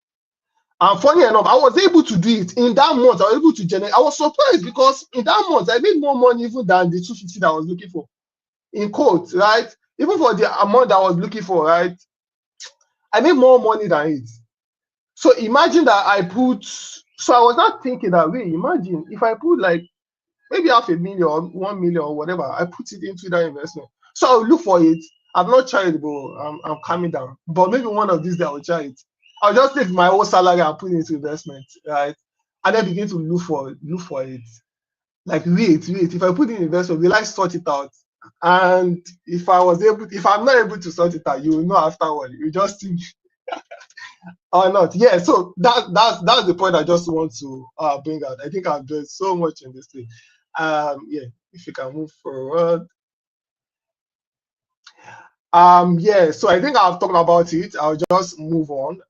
And funny enough, I was able to do it in that month. I was able to generate. I was surprised because in that month, I made more money even than the 250 that I was looking for. In quotes, right? Even for the amount that I was looking for, right? I made more money than it. So imagine that I put. So I was not thinking that way. Imagine if I put like maybe 500,000 or 1 million or whatever, I put it into that investment. So I'll look for it. I've not tried it, but I'm coming down. But maybe one of these days I'll try it. I'll just take my whole salary and put it into investment, right? And then begin to look for it. Like wait. If I put it in investment, will I sort it out? And if I'm not able to sort it out, you will know afterward. You just think or not. Yeah. So that's the point I just want to bring out. I think I've done so much in this thing. Yeah, if you can move forward. Yeah, so I think I've talked about it. I'll just move on.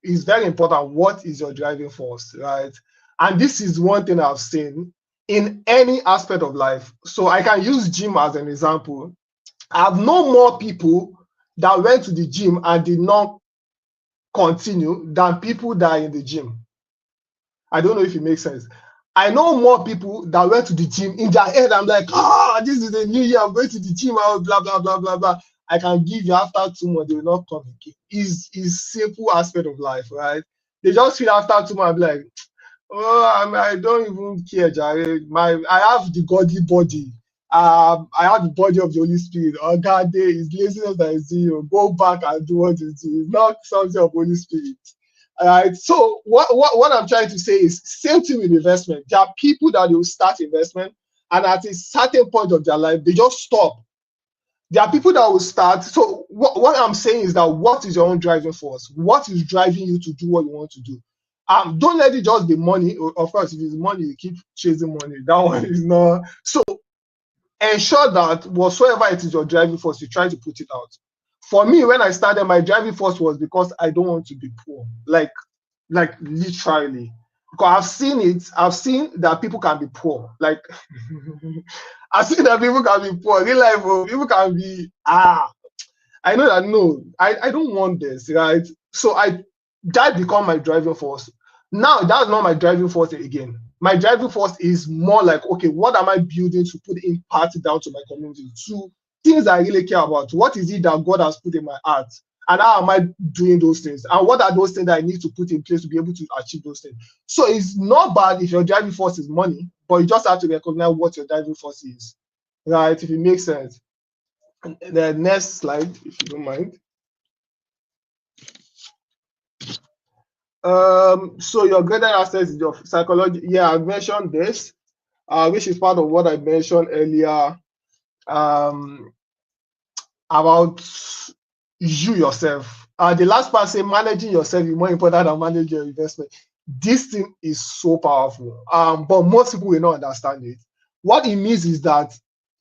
It's very important. What is your driving force, right? And this is one thing I've seen in any aspect of life. So I can use gym as an example. I've known more people that went to the gym and did not continue than people that are in the gym. I don't know if it makes sense. I know more people that went to the gym in their head. I'm like, this is a new year. I'm going to the gym. Blah blah blah blah blah. I can give you after 2 months, they will not come again. Is simple aspect of life, right? They just feel after 2 months, I'm like, I don't even care, Jare. I have the godly body. I have the body of the Holy Spirit. Oh God, there is laziness that is you. Go back and do what you do. It's not something of Holy Spirit. All right. So what I'm trying to say is same thing with investment. There are people that will start investment, and at a certain point of their life, they just stop. There are people that will start. So what I'm saying is that what is your own driving force? What is driving you to do what you want to do? Don't let it just be money. Of course, if it's money, you keep chasing money. That one is not. So ensure that whatsoever it is your driving force, you try to put it out. For me, when I started, my driving force was because I don't want to be poor. Like literally. Because I've seen it. I've seen that people can be poor. Like I've seen that people can be poor. Real life, people can be I know that no, I don't want this, right? So that become my driving force. Now that's not my driving force again. My driving force is more like, okay, what am I building to put impact down to my community, to things I really care about? What is it that God has put in my heart? And how am I doing those things? And what are those things that I need to put in place to be able to achieve those things? So it's not bad if your driving force is money, but you just have to recognize what your driving force is, right? If it makes sense. The next slide, if you don't mind. So your greater access is your psychology. Yeah, I mentioned this, which is part of what I mentioned earlier, about you yourself. The last part say managing yourself is more important than managing your investment. This thing is so powerful. But most people will not understand it. What it means is that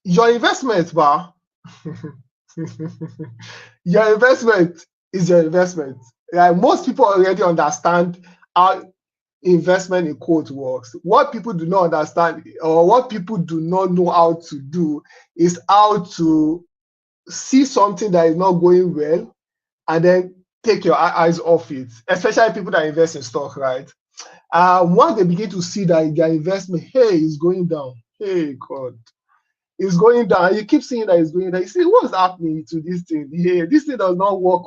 your investment, your investment is your investment. Like most people already understand how investment in quote works. What people do not understand, or what people do not know how to do, is how to see something that is not going well and then take your eyes off it, especially people that invest in stock, right? Once they begin to see that their investment, hey, is going down, hey, God, it's going down. You keep seeing that it's going down. You see, what's happening to this thing? Yeah, this thing does not work.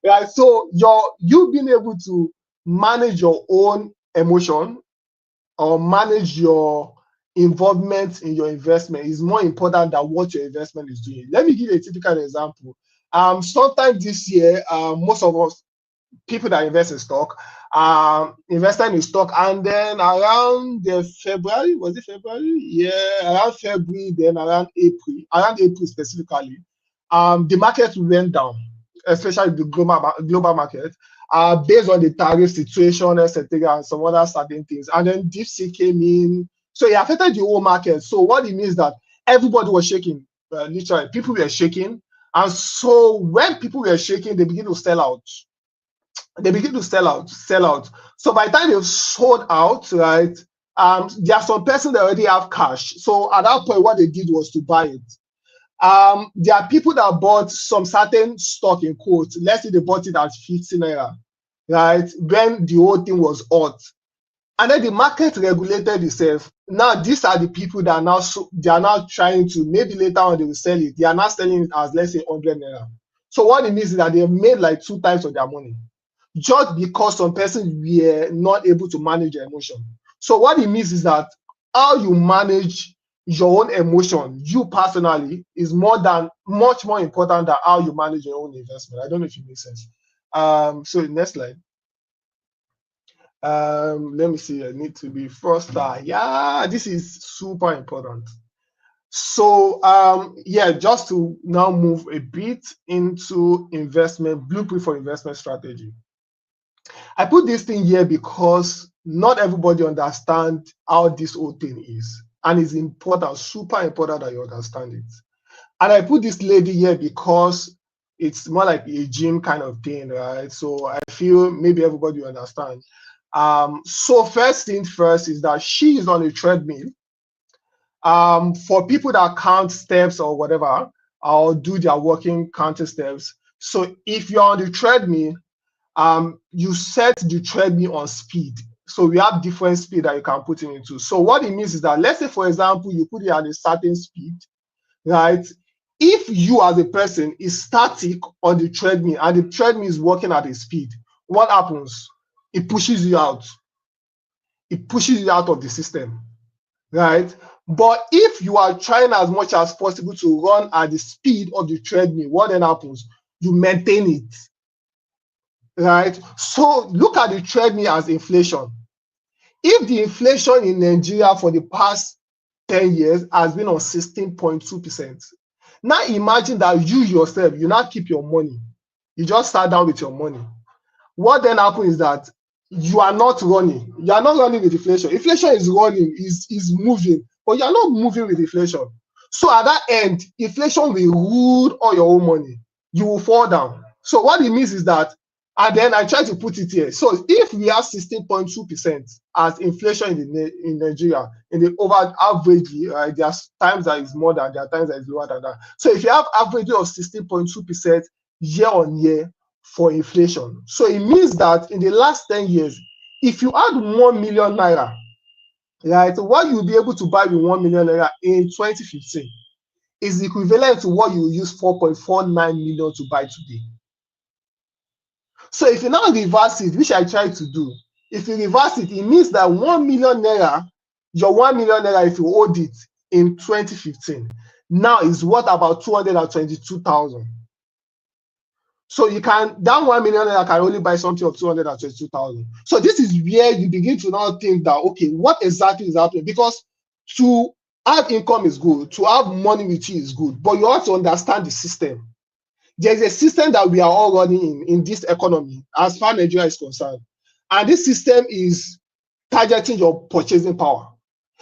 Right? So you being able to manage your own emotion or manage your involvement in your investment is more important than what your investment is doing. Let me give you a typical example. Sometime this year, most of us people that invest in stock invested in stock, and then around the February, was it February? Yeah, around February, then around April specifically, the market went down, especially the global market, based on the tariff situation, etc., and some other certain things. And then DeepSeek came in, so it affected the whole market. So what it means that everybody was shaking, literally, people were shaking, and so when people were shaking, they begin to sell out. Sell out. So by the time they've sold out, right, there are some persons that already have cash. So at that point, what they did was to buy it. There are people that bought some certain stock in quotes. Let's say they bought it at 50 naira, right? When the whole thing was hot. And then the market regulated itself. Now, these are the people that are now they are now trying to, maybe later on they will sell it. They are now selling it as, let's say, 100 naira. So what it means is that they have made like 2 times of their money, just because some persons were not able to manage their emotion. So what it means is that how you manage your own emotion, you personally, is much more important than how you manage your own investment. I don't know if it makes sense. So next slide. Let me see. I need to be first. Yeah, this is super important. So yeah, just to now move a bit into investment blueprint for investment strategy. I put this thing here because not everybody understands how this whole thing is. And it's important, super important that you understand it. And I put this lady here because it's more like a gym kind of thing, right? So I feel maybe everybody will understand. So first thing first is that she is on a treadmill. For people that count steps or whatever, or do their walking counting steps. So if you're on the treadmill, you set the treadmill on speed. So we have different speed that you can put it into. So what it means is that, let's say, for example, you put it at a certain speed, right? If you as a person is static on the treadmill and the treadmill is working at a speed, what happens? It pushes you out. It pushes you out of the system, right? But if you are trying as much as possible to run at the speed of the treadmill, what then happens? You maintain it, right? So look at the treadmill as inflation. If the inflation in Nigeria for the past 10 years has been on 16.2%, now imagine that you yourself, you now keep your money. You just start down with your money. What then happens is that you are not running. You are not running with inflation. Inflation is running, is moving, but you are not moving with inflation. So at that end, inflation will rule all your own money. You will fall down. So what it means is that, and then I try to put it here. So if we have 16.2% as inflation in Nigeria, in the over average, right, there are times that is more than, there are times that is lower than that. So if you have average of 16.2% year on year for inflation, so it means that in the last 10 years, if you add 1 million naira, right, what you'll be able to buy with 1 million naira in 2015 is equivalent to what you use 4.49 million to buy today. So if you now reverse it, which I try to do, if you reverse it, it means that 1 million naira, your 1 million naira, if you hold it in 2015, now is worth about 222,000. So you can, that 1 million naira can only buy something of 222,000. So this is where you begin to now think that, okay, what exactly is happening? Because to have income is good, to have money with you is good, but you have to understand the system. There's a system that we are all running in this economy as far as Nigeria is concerned. And this system is targeting your purchasing power.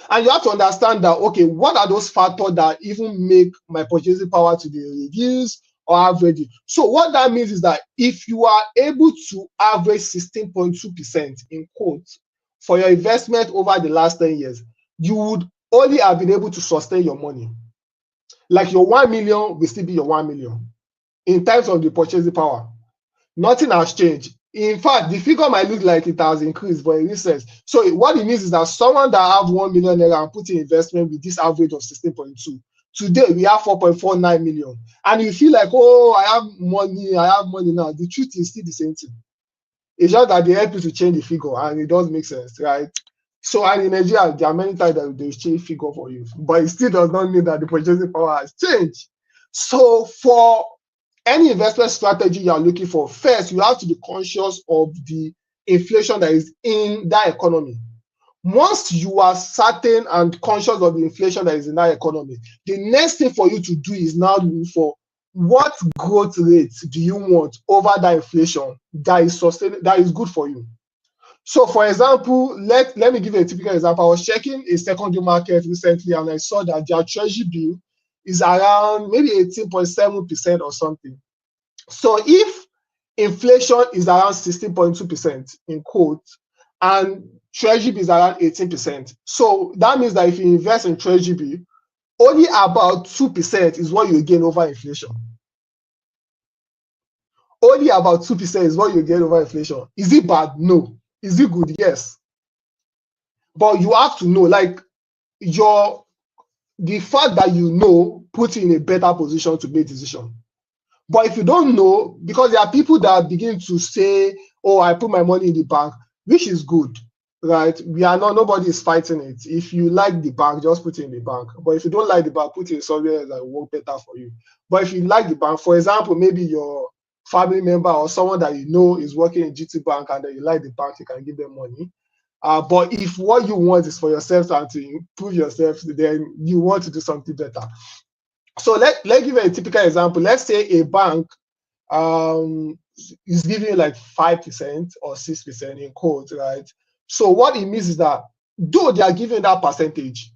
And you have to understand that, okay, what are those factors that even make my purchasing power to be reduced or average? So what that means is that if you are able to average 16.2% in quotes for your investment over the last 10 years, you would only have been able to sustain your money. Like your 1 million will still be your 1 million. In terms of the purchasing power, nothing has changed. In fact, the figure might look like it has increased, but in this sense, so what it means is that someone that have 1 million naira and put in investment with this average of 16.2, today we have 4.49 million, and you feel like, oh, I have money now. The truth is still the same thing. It's just that they help you to change the figure, and it does make sense, right? So, and in Nigeria, there are many times that they change figure for you, but it still does not mean that the purchasing power has changed. So for any investment strategy you are looking for, first, you have to be conscious of the inflation that is in that economy. Once you are certain and conscious of the inflation that is in that economy, the next thing for you to do is now look for what growth rate do you want over that inflation that is sustainable, that is good for you. So for example, let me give you a typical example. I was checking a secondary market recently and I saw that their treasury bill is around maybe 18.7% or something. So if inflation is around 16.2% in quotes and treasury bill is around 18%, so that means that if you invest in treasury bill, only about 2% is what you gain over inflation. Only about 2% is what you gain over inflation. Is it bad? No. Is it good? Yes. But you have to know, like, the fact that you know puts you in a better position to make decision. But if you don't know, because there are people that begin to say, oh, I put my money in the bank, which is good, right? Nobody is fighting it. If you like the bank, just put it in the bank. But if you don't like the bank, put it somewhere that will work better for you. But if you like the bank, for example, maybe your family member or someone that you know is working in GT Bank and that you like the bank, you can give them money. But if what you want is for yourself and to improve yourself, then you want to do something better. So let's give a typical example. Let's say a bank is giving you like 5% or 6% in quotes, right? So what it means is that though they are giving that percentage,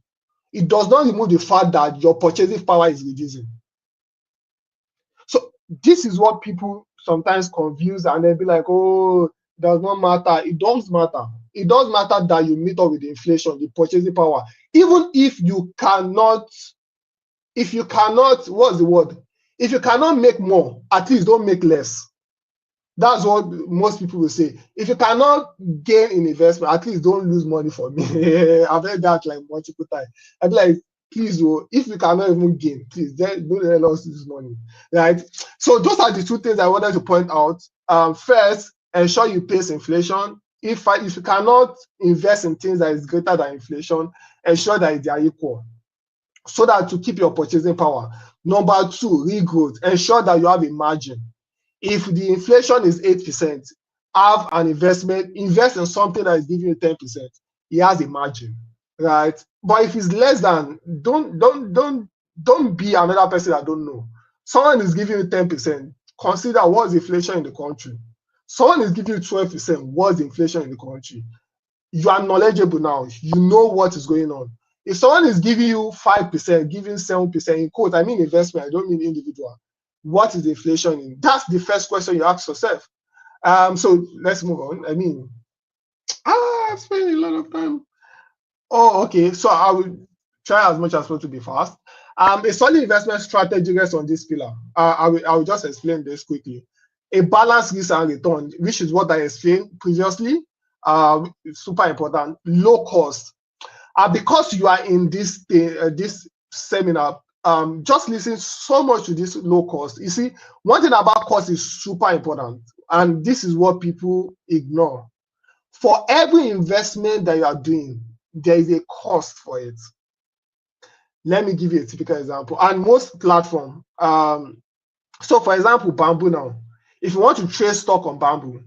it does not remove the fact that your purchasing power is reducing. So this is what people sometimes confuse, and they'll be like, oh, it does not matter. It does matter. It does matter that you meet up with the inflation, the purchasing power. Even if you cannot, what's the word? If you cannot make more, at least don't make less. That's what most people will say. If you cannot gain in investment, at least don't lose money for me. I've heard that like multiple times. I'd be like, please, if you cannot even gain, please don't let us lose money, right? So those are the two things I wanted to point out. First, ensure you pace inflation. If you cannot invest in things that is greater than inflation, ensure that they are equal, so that to keep your purchasing power. Number two, regrowth. Ensure that you have a margin. If the inflation is 8%, have an investment, invest in something that is giving you 10%. It has a margin, right? But if it's less than, don't be another person that don't know. Someone is giving you 10%. Consider what's inflation in the country. Someone is giving you 12%. What's inflation in the country? You are knowledgeable now. You know what is going on. If someone is giving you 5%, giving 7%, in quote, I mean investment, I don't mean individual. What is inflation in? That's the first question you ask yourself. So let's move on. I mean, I've spent a lot of time. Oh, okay. So I will try as much as possible to be fast. A solid investment strategy rests on this pillar. I will just explain this quickly. A balanced risk and return, which is what I explained previously. Super important. Low cost. Because you are in this this seminar, just listen so much to this low cost. You see, one thing about cost is super important, and this is what people ignore. For every investment that you are doing, there is a cost for it. Let me give you a typical example. And most platform, so for example, Bamboo now, if you want to trade stock on Bamboo,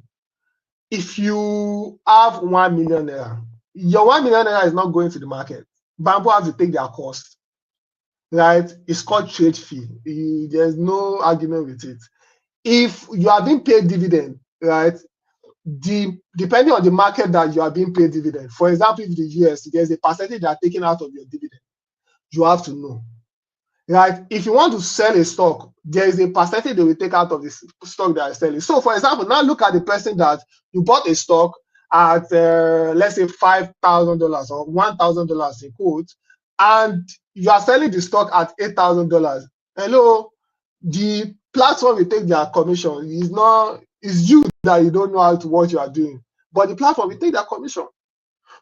if you have 1 million naira, your 1 million naira is not going to the market. Bamboo has to take their cost, right? It's called trade fee. There's no argument with it. If you are being paid dividend, right? Depending on the market that you are being paid dividend, for example, if the US, there's a percentage they are taking out of your dividend. You have to know, right? If you want to sell a stock, there is a percentage they will take out of the stock they are selling. So, for example, now look at the person that you bought a stock at, let's say $5,000 or $1,000 in quote, and you are selling the stock at $8,000. Hello, the platform will take their commission. It's you that you don't know what you are doing, but the platform will take their commission.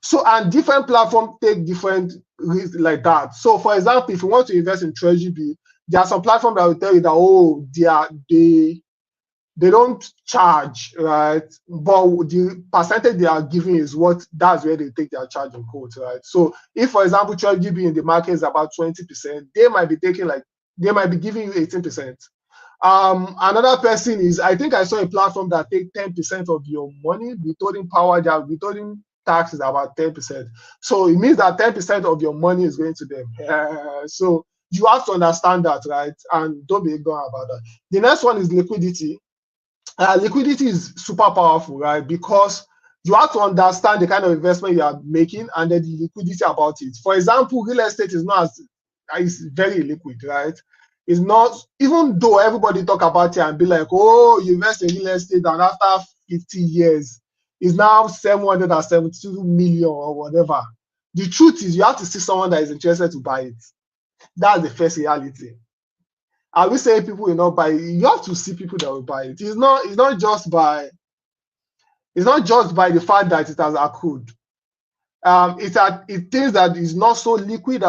So, and different platforms take different risks like that. So, for example, if you want to invest in Treasury bill, there are some platforms that will tell you that, oh, they don't charge, right? But the percentage they are giving is that's where they take their charge in quotes, right? So, if, for example, Treasury bill in the market is about 20%, they might be giving you 18%. Another person is, I think I saw a platform that take 10% of your money, withholding power, their withholding tax is about 10%. So it means that 10% of your money is going to them. So you have to understand that, right? And don't be ignorant about that. The next one is liquidity. Liquidity is super powerful, right? Because you have to understand the kind of investment you are making and then the liquidity about it. For example, real estate is not it's very liquid, right? It's not, even though everybody talk about it and be like, oh, you invest in real estate and after 50 years, it's now 772 million or whatever. The truth is you have to see someone that is interested to buy it. That's the first reality. I will say people will not buy it. You have to see people that will buy it. It's not just by the fact that it has accrued. It things that is not so liquid.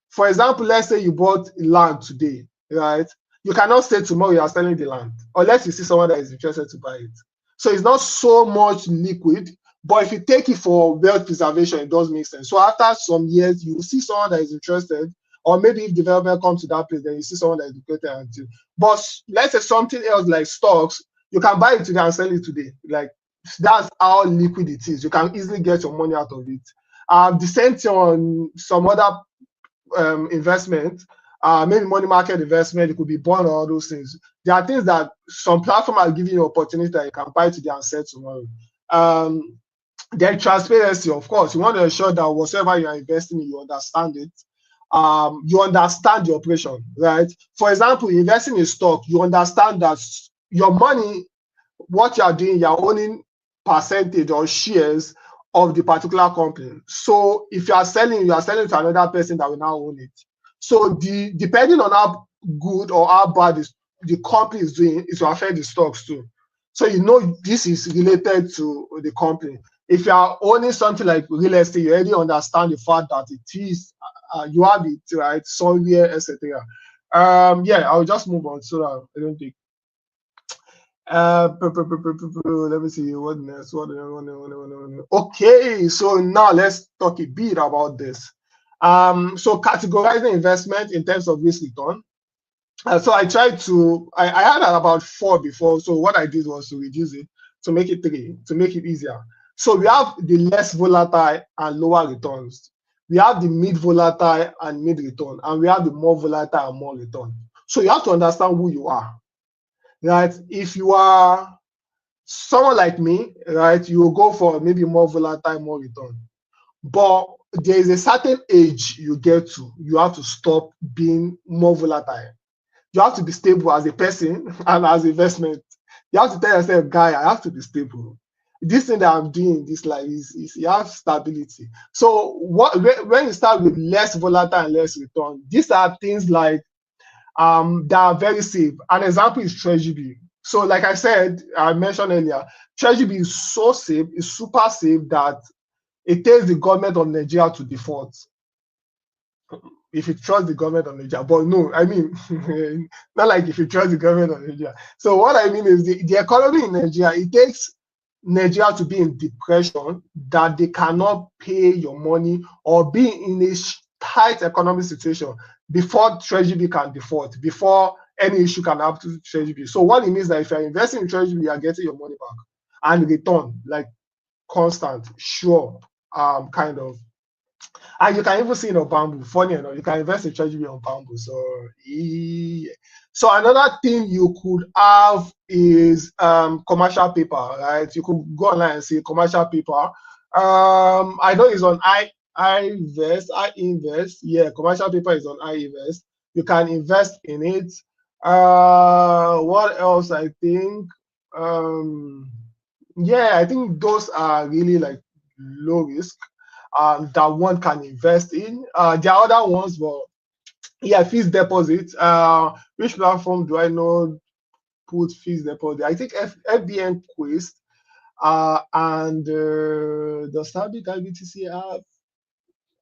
For example, let's say you bought land today, right? You cannot say tomorrow you are selling the land unless you see someone that is interested to buy it. So it's not so much liquid, but if you take it for wealth preservation, it does make sense. So after some years, you will see someone that is interested, or maybe if development comes to that place, then you see someone that is interested. But let's say something else like stocks, you can buy it today and sell it today. Like that's how liquid it is. You can easily get your money out of it. The same thing on some other investment. maybe money market investment, it could be bond or all those things. There are things that some platform are giving you opportunity that you can buy today and sell tomorrow. Then transparency, of course, you want to ensure that whatever you are investing in, you understand it. You understand the operation, right? For example, investing in stock, you understand that your money, what you are doing, you're owning percentage or shares of the particular company. So if you are selling to another person that will now own it. So depending on how good or how bad the company is doing, it will affect the stocks too. So you know this is related to the company. If you are owning something like real estate, you already understand the fact that it is you have it right somewhere, etc. Yeah, I'll just move on so that I don't take. Let me see what next. Okay, so now let's talk a bit about this. So categorizing investment in terms of risk return. So I tried to, I had about 4 before. So what I did was to reduce it to make it 3, to make it easier. So we have the less volatile and lower returns. We have the mid volatile and mid return, and we have the more volatile and more return. So you have to understand who you are, right? If you are someone like me, right, you will go for maybe more volatile, more return. But there is a certain age you get to, you have to stop being more volatile. You have to be stable as a person and as investment. You have to tell yourself, guy, I have to be stable. This thing that I'm doing in this life is you have stability. So when you start with less volatile and less return, these are things like that are very safe. An example is Treasury bill. So like I mentioned earlier, Treasury bill is so safe, it's super safe that it takes the government of Nigeria to default if you trust the government of Nigeria. But no, I mean, not like if you trust the government of Nigeria. So what I mean is the economy in Nigeria, it takes Nigeria to be in depression that they cannot pay your money or be in a tight economic situation before Treasury can default, before any issue can happen to Treasury. So what it means that if you're investing in Treasury, you are getting your money back and return, like constant, sure, kind of. And you can even see it on bamboo. Funny enough, you can invest in Treasury on bamboo. So, yeah. So another thing you could have is commercial paper, right? You could go online and see commercial paper. I know it's on I invest. Yeah, commercial paper is on iInvest. You can invest in it. What else? I think. Yeah, I think those are really like low risk that one can invest in. There are other ones, but yeah, fixed deposit. Which platform do I know put fixed deposit? I think FBN Quest and the Stanbic IBTC have.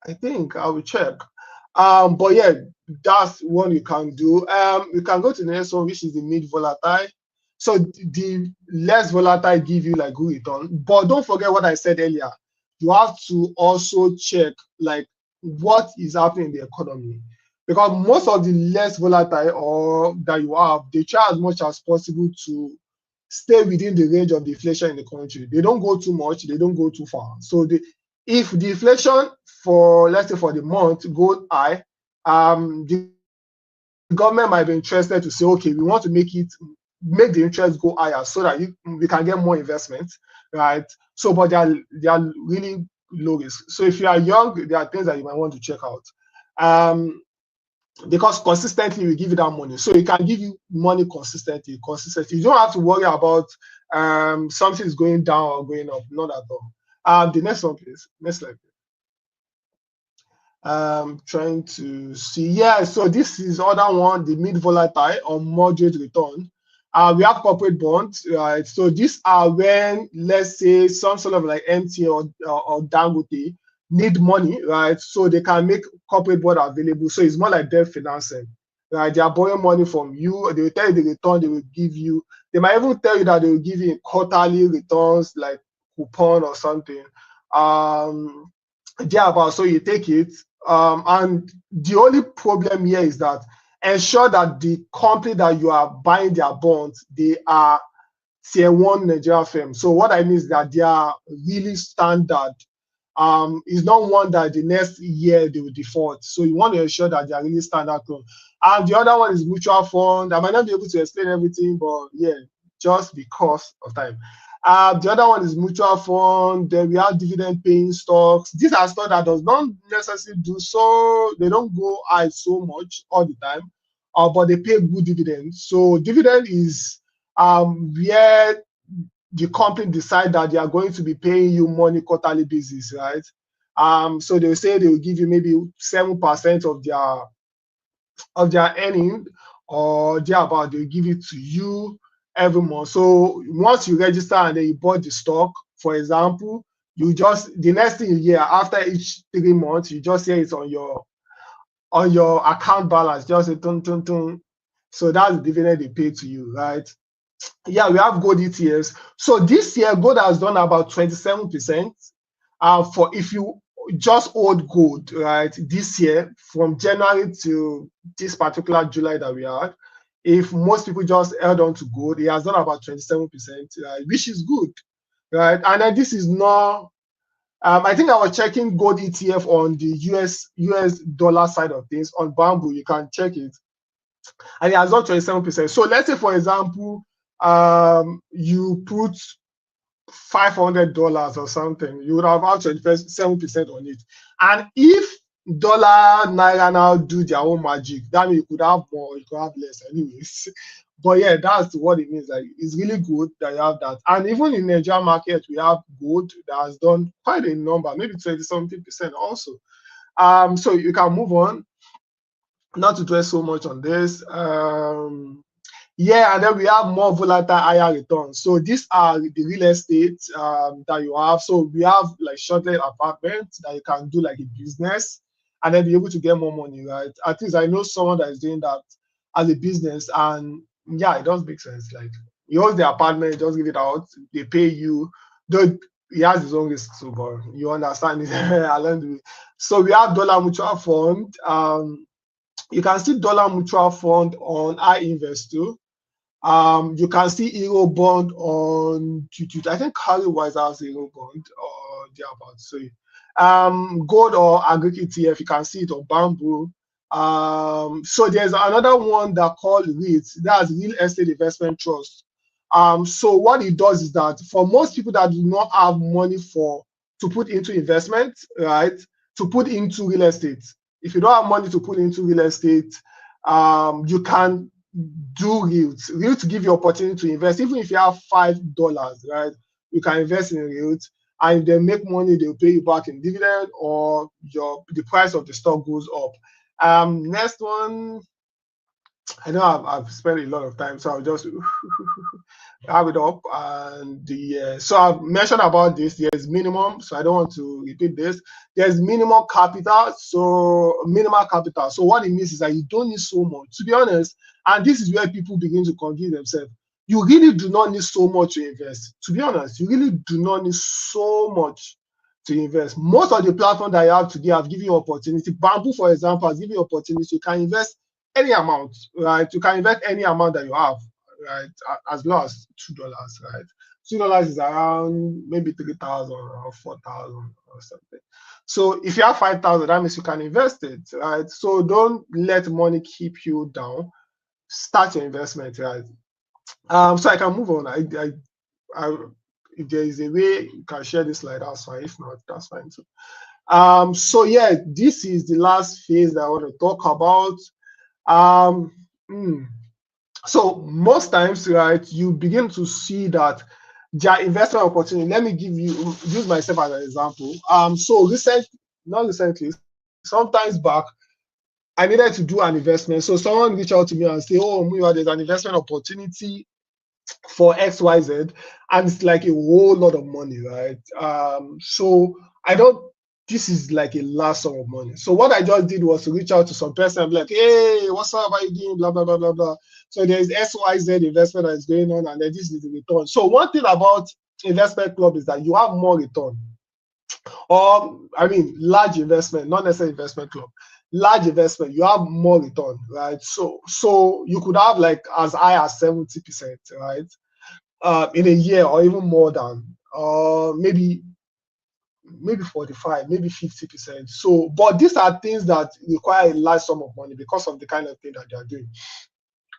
I think I will check. But yeah, that's one you can do. You can go to the next one, which is the mid volatile. So the less volatile give you like good return. But don't forget what I said earlier. You have to also check like what is happening in the economy. Because most of the less volatile or that you have, they try as much as possible to stay within the range of the inflation in the country. They don't go too much, they don't go too far. So if the inflation for, let's say, for the month go high, the government might be interested to say, okay, we want to make the interest go higher so that we can get more investment, right? So, but they are really low risk. So if you are young, there are things that you might want to check out. Because consistently we give you that money, so it can give you money consistently. You don't have to worry about something is going down or going up, not at all. The next one, please. Next slide. Trying to see. Yeah, so this is other one, the mid volatile or moderate return. We have corporate bonds, right? So these are when, let's say, some sort of like MT or Dangote need money, right? So they can make corporate bond available. So it's more like debt financing, right? They are borrowing money from you. They will tell you the return they will give you. They might even tell you that they will give you quarterly returns, like coupon or something. Yeah, so you take it. And the only problem here is that ensure that the company that you are buying their bonds, they are tier 1 Nigeria firm. So what I mean is that they are really standard is not one that the next year they will default. So you want to ensure that they are really standard loan. And the other one is mutual fund. I might not be able to explain everything, but yeah, just because of time. The other one is mutual fund. Then we have dividend paying stocks. These are stocks that does not necessarily do so. They don't go high so much all the time, but they pay good dividends. So dividend is where the company decide that they are going to be paying you money quarterly basis, right? So they say they will give you maybe 7% of their earning, or thereabout. They'll give it to you every month. So once you register and then you bought the stock, for example, you just the next thing you hear after each 3 months, you just hear it on your account balance, just a tun tun tun. So that's the dividend they pay to you, right? Yeah, we have gold ETFs. So this year, gold has done about 27%. For if you just hold gold, right, this year from January to this particular July that we are, if most people just held on to gold, it has done about 27%, which is good, right? And then this is not. I think I was checking gold ETF on the US dollar side of things on Bamboo. You can check it, and it has done 27%. So let's say, for example, you put $500 or something, you would have had 27% on it. And if dollar naira now do their own magic, that means you could have more, you could have less, anyways. But yeah, that's what it means. Like, it's really good that you have that. And even in Nigerian market, we have gold that has done quite a number, maybe 20-something% also. So you can move on, not to dwell so much on this. Yeah, and then we have more volatile higher returns. So these are the real estate that you have. So we have like short-let apartments that you can do like a business and then be able to get more money, right? At least I know someone that is doing that as a business, and yeah, it does make sense. Like, you hold the apartment, just give it out, they pay you. Though he has his own risks too, but you understand it along the way. So we have dollar mutual fund. You can see dollar mutual fund on iInvest too. You can see Euro bond on I think Carry-wise has Euro bond or thereabouts. So gold or agri ETF, you can see it on Bamboo. So there's another one that called REIT, that's Real Estate Investment Trust. So what it does is that for most people that do not have money to put into investment, right, to put into real estate, if you don't have money to put into real estate, you can do REIT. REIT give you opportunity to invest. Even if you have $5, right, you can invest in REIT, and if they make money, they'll pay you back in dividend, or the price of the stock goes up. Next one, I know I've spent a lot of time, so I'll just have it up. And so I've mentioned about this. There's minimum, so I don't want to repeat this. There's minimum capital. So minimal capital. So what it means is that you don't need so much, to be honest. And this is where people begin to confuse themselves. You really do not need so much to invest. To be honest, you really do not need so much to invest. Most of the platforms that you have today have given you opportunity. Bamboo, for example, has given you opportunity. You can invest any amount, right? You can invest any amount that you have, right? As low as $2, right? $2 is around maybe 3,000 or 4,000 or something. So if you have 5,000, that means you can invest it, right? So don't let money keep you down. Start your investment, right? So I can move on. If there is a way you can share this slide, that's fine. If not, that's fine too. So yeah, this is the last phase that I want to talk about. So most times, right, you begin to see that their investment opportunity. Let me use myself as an example. So not recently, sometimes back, I needed to do an investment. So someone reached out to me and say, "Oh, Muyiwa, there's an investment opportunity for XYZ," and it's like a whole lot of money, right? So I don't. This is like a large sum of money. So what I just did was to reach out to some person and be like, "Hey, what's up? How you doing? Blah blah blah blah blah." So there's XYZ investment that is going on, and then this is the return. So one thing about investment club is that you have more return. Or I mean, large investment, not necessarily investment club. Large investment, you have more return, right? So you could have like as high as 70%, right? In a year, or even more than, maybe maybe 45, maybe 50%. So, but these are things that require a large sum of money because of the kind of thing that they are doing.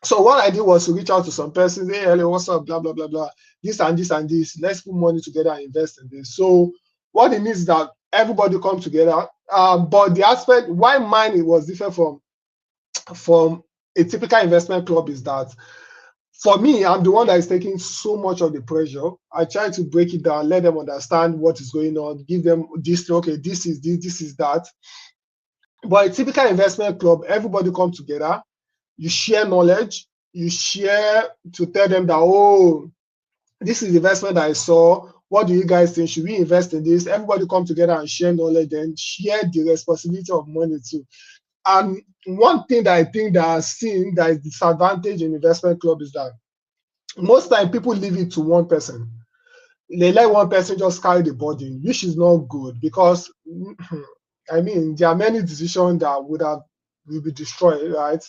So what I did was to reach out to some persons, hey, hello, what's up, blah, blah, blah, blah, this and this and this. Let's put money together and invest in this. So what it means is that everybody come together. But the aspect why mine it was different from a typical investment club is that for me, I'm the one that is taking so much of the pressure. I try to break it down, let them understand what is going on, give them this, okay, this is this, this is that. But a typical investment club, everybody come together, you share knowledge, you share to tell them that, oh, this is the investment that I saw. What do you guys think? Should we invest in this? Everybody come together and share knowledge and share the responsibility of money too. And one thing that I think that I've seen that is disadvantage in investment club is that most time people leave it to one person. They let one person just carry the burden, which is not good because I mean there are many decisions that will be destroyed, right?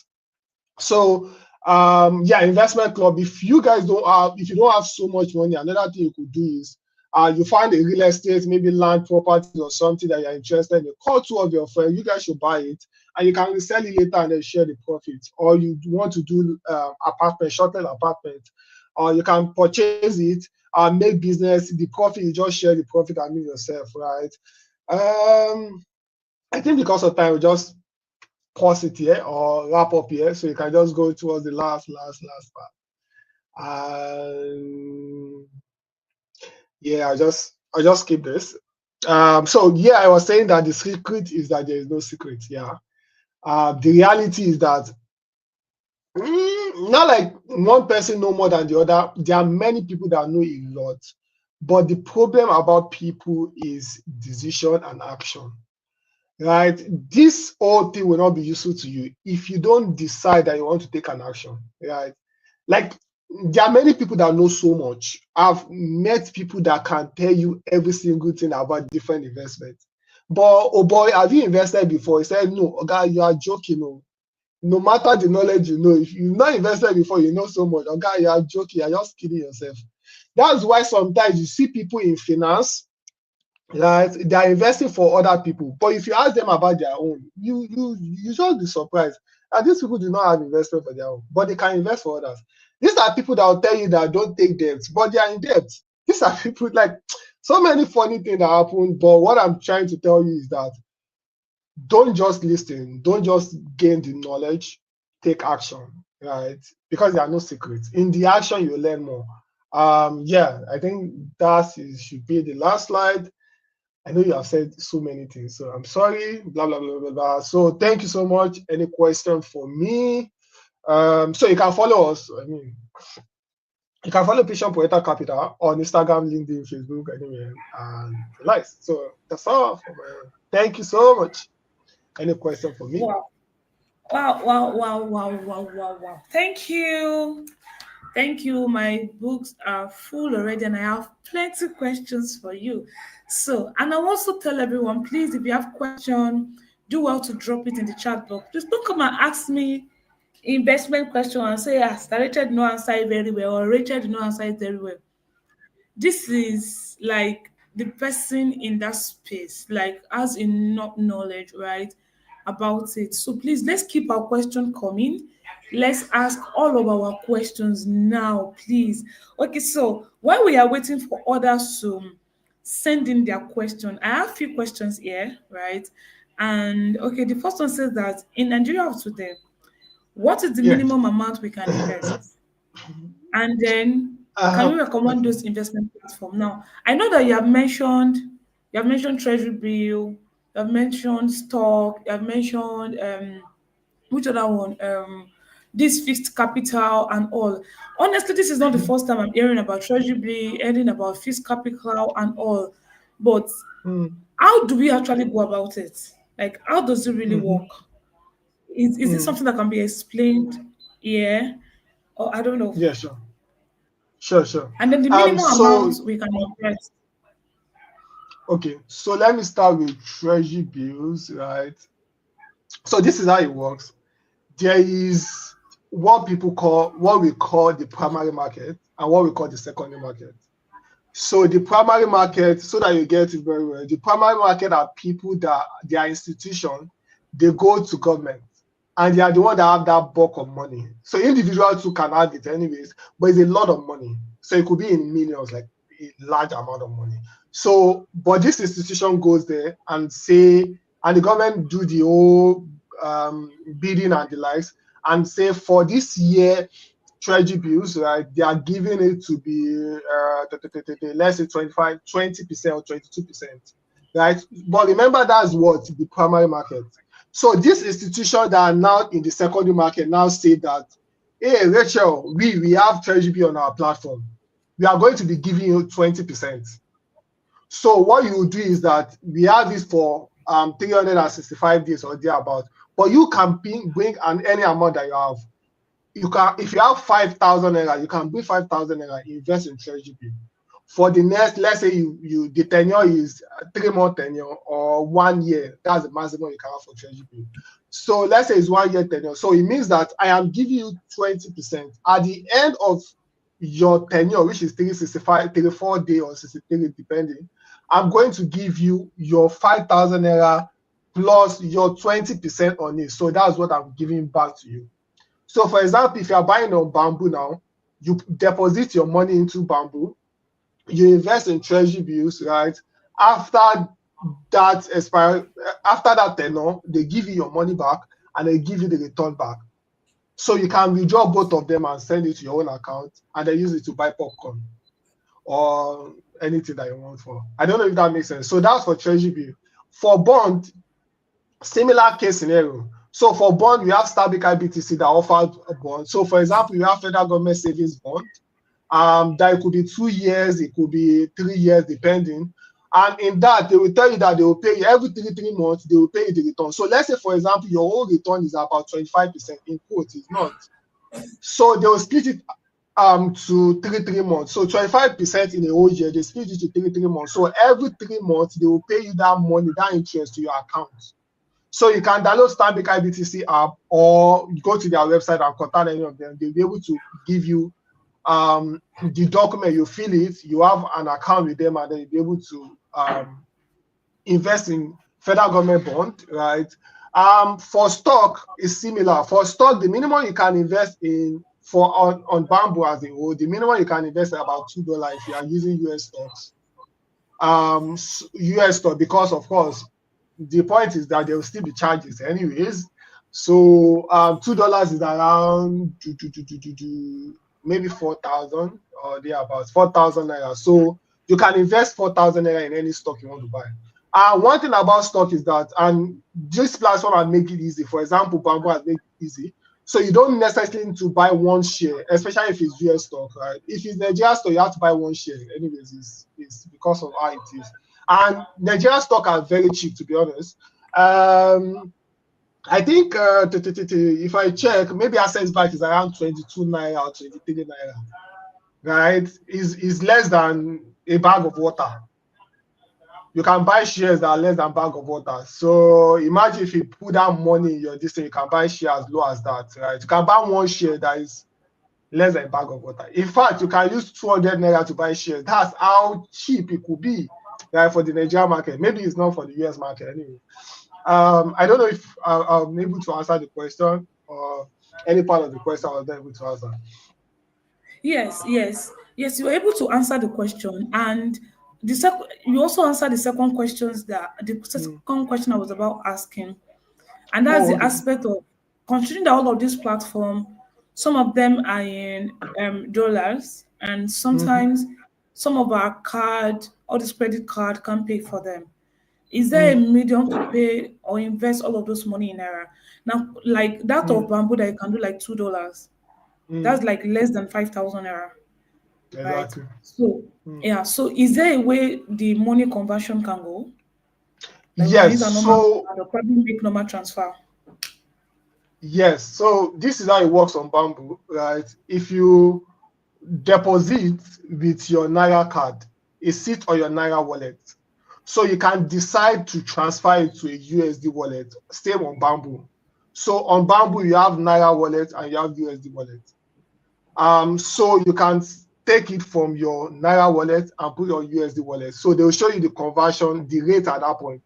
So yeah, investment club. If you guys don't have, if you don't have so much money, another thing you could do is you find a real estate, maybe land properties or something that you're interested in. Call two of your friends, you guys should buy it, and you can resell it later and then share the profits. Or you want to do apartment, short-term apartment, or you can purchase it and make business. The profit, you just share the profit and make yourself, right? I think because of time, we just pause it here or wrap up here so you can just go towards the last part. Yeah, I just skip this. So yeah, I was saying that the secret is that there is no secret. Yeah. The reality is that not like one person know more than the other. There are many people that know a lot, but the problem about people is decision and action. Right? This whole thing will not be useful to you if you don't decide that you want to take an action. Right? Like there are many people that know so much. I've met people that can tell you every single thing about different investments. But oh boy, have you invested before? He said, no, okay, you are joking. No matter the knowledge you know, if you've not invested before, you know so much. Okay, you are joking, you're just kidding yourself. That's why sometimes you see people in finance, right? They are investing for other people, but if you ask them about their own, you just be surprised. And these people do not have investment for their own, but they can invest for others. These are people that will tell you that don't take debt, but they are in debt. These are people like so many funny things that happen. But what I'm trying to tell you is that don't just listen, don't just gain the knowledge, take action, right? Because there are no secrets. In the action, you learn more. Yeah, I think should be the last slide. I know you have said so many things, so I'm sorry, blah, blah, blah, blah, blah. So thank you so much. Any question for me? So you can follow us. I mean, you can follow Patient Poeta Capital on Instagram, LinkedIn, Facebook, anywhere, and the likes. So that's all for my. Thank you so much. Any question for me? Wow. Wow, wow, wow, wow, wow, wow, wow. Thank you. Thank you. My books are full already, and I have plenty of questions for you. So, and I'll also tell everyone, please, if you have question, do well to drop it in the chat box. Just don't come and ask me investment question and say, ah, Rachel did not answer it very well, or Rachel did not answer it very well. This is like the person in that space like has enough knowledge, right, about it. So please, let's keep our question coming. Let's ask all of our questions now, please. Okay, so while we are waiting for others to send in their question, I have a few questions here, right? And okay, the first one says that in Nigeria of today, what is the Yes. minimum amount we can invest? And then can we recommend Okay. those investment platform? Now, I know that you have mentioned treasury bill, you have mentioned stock, you have mentioned which other one? This fixed capital and all. Honestly, this is not the first time I'm hearing about treasury bill, hearing about fixed capital and all. But Mm, how do we actually go about it? Like, how does it really mhm, work? Is it mm. something that can be explained here? Or I don't know. Yeah, sure. Sure, sure. And then the minimum So amount we can invest. okay, so let me start with treasury bills, right? So this is how it works. There is what we call the primary market and what we call the secondary market. So the primary market, so that you get it very well, the primary market are people that their institution, they go to government and they are the one that have that bulk of money. So individuals too can have it anyways, but it's a lot of money. So it could be in millions, like a large amount of money. So, but this institution goes there and say, and the government do the whole bidding and the likes, and say for this year treasury bills, right, they are giving it to be let's say 25, 20% or 22%, right? But remember, that's what the primary market. So these institutions that are now in the secondary market now say that, hey, Rachel, we have treasury bill on our platform. We are going to be giving you 20%. So what you do is that we have this for 365 days or thereabout, but you can bring any amount that you have. You can, if you have 5,000 naira, you can bring 5,000 naira, invest in treasury bill. For the next, let's say the tenure is 3 month tenure or 1 year. That's the maximum you can have for treasury bill. So let's say it's 1 year tenure. So it means that I am giving you 20% at the end of your tenure, which is 365, 34 day or 63, depending. I'm going to give you your 5,000 naira plus your 20% on it. So that's what I'm giving back to you. So, for example, if you are buying on Bamboo now, you deposit your money into Bamboo, you invest in treasury bills, right? After that after that tenure, they give you your money back and they give you the return back. So you can withdraw both of them and send it to your own account and then use it to buy popcorn or anything that you want for. I don't know if that makes sense. So that's for treasury bill. For bond, similar case scenario. So for bond, we have Stanbic IBTC that offers a bond. So for example, you have federal government savings bond. That it could be 2 years, it could be 3 years, depending. And in that, they will tell you that they will pay you every 3 months, they will pay you the return. So let's say, for example, your whole return is about 25%, in quotes, it's not. So they will split it to 3 months. So 25% in a whole year, they split it to 3 months. So every 3 months, they will pay you that money, that interest to your account. So you can download Stanbic IBTC app or go to their website and contact any of them. They'll be able to give you the document, you fill it, you have an account with them, and then you'll be able to invest in federal government bond, right? For stock, is similar. For stock, the minimum you can invest in on Bamboo as a whole, the minimum you can invest is about $2 if you are using US stocks. US stock, because of course the point is that there will still be charges anyways. So $2 is around maybe 4,000 or thereabouts, 4,000 naira. So you can invest 4,000 naira in any stock you want to buy. One thing about stock is that, and this platform has made it easy. For example, Bamboo has made it easy. So you don't necessarily need to buy one share, especially if it's US stock, right? If it's Nigeria stock, you have to buy one share. Anyways, it's because of how it is. And Nigerian stock are very cheap, to be honest. I think if I check, maybe Access Bank is around 22 naira or 23 naira, right? Is less than a bag of water. You can buy shares that are less than a bag of water. So imagine if you put that money in your distance, you can buy shares as low as that, right? You can buy one share that is less than a bag of water. In fact, you can use 200 naira to buy shares. That's how cheap it could be, right, for the Nigerian market. Maybe it's not for the US market anyway. I don't know if I'm able to answer the question or any part of the question I was not able to answer. Yes. You were able to answer the question, and you also answered the second questions that the Mm. second question I was about asking, and that's Oh, the okay. aspect of considering that all of these platform, some of them are in dollars, and Mm-hmm. sometimes some of our card, all this credit card can't pay for them. Is there a Mm. medium to pay or invest all of those money in naira? Now, like that of Mm. bamboo that you can do like $2, Mm. that's like less than 5,000 naira, right? Exactly. So Mm. yeah, so is there a way the money conversion can go? Like we can use Yes. a normal So card or probably make normal transfer. yes. So this is how it works on Bamboo, right? If you deposit with your Naira card, it sits on your Naira wallet. So you can decide to transfer it to a USD wallet. Same on Bamboo. So on Bamboo, you have Naira wallet and you have USD wallet. So you can take it from your Naira wallet and put it on USD wallet. So they'll show you the conversion, the rate at that point.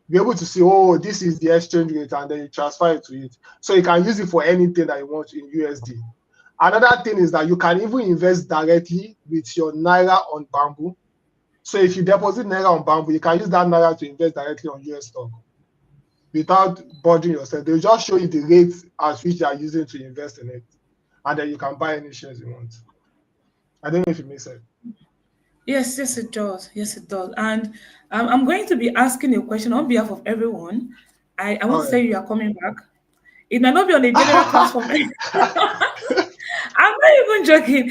Be able to see, oh, this is the exchange rate, and then you transfer it to it. So you can use it for anything that you want in USD. Another thing is that you can even invest directly with your Naira on Bamboo. So if you deposit Naira on Bamboo, you can use that Naira to invest directly on US stock without bothering yourself. They'll just show you the rates at which they are using to invest in it. And then you can buy any shares you want. I don't know if it makes sense. Yes, yes, it does. Yes, it does. And I'm going to be asking a question on behalf of everyone. I want All to say right. you are coming back. It might not be on a general platform. I'm not even joking.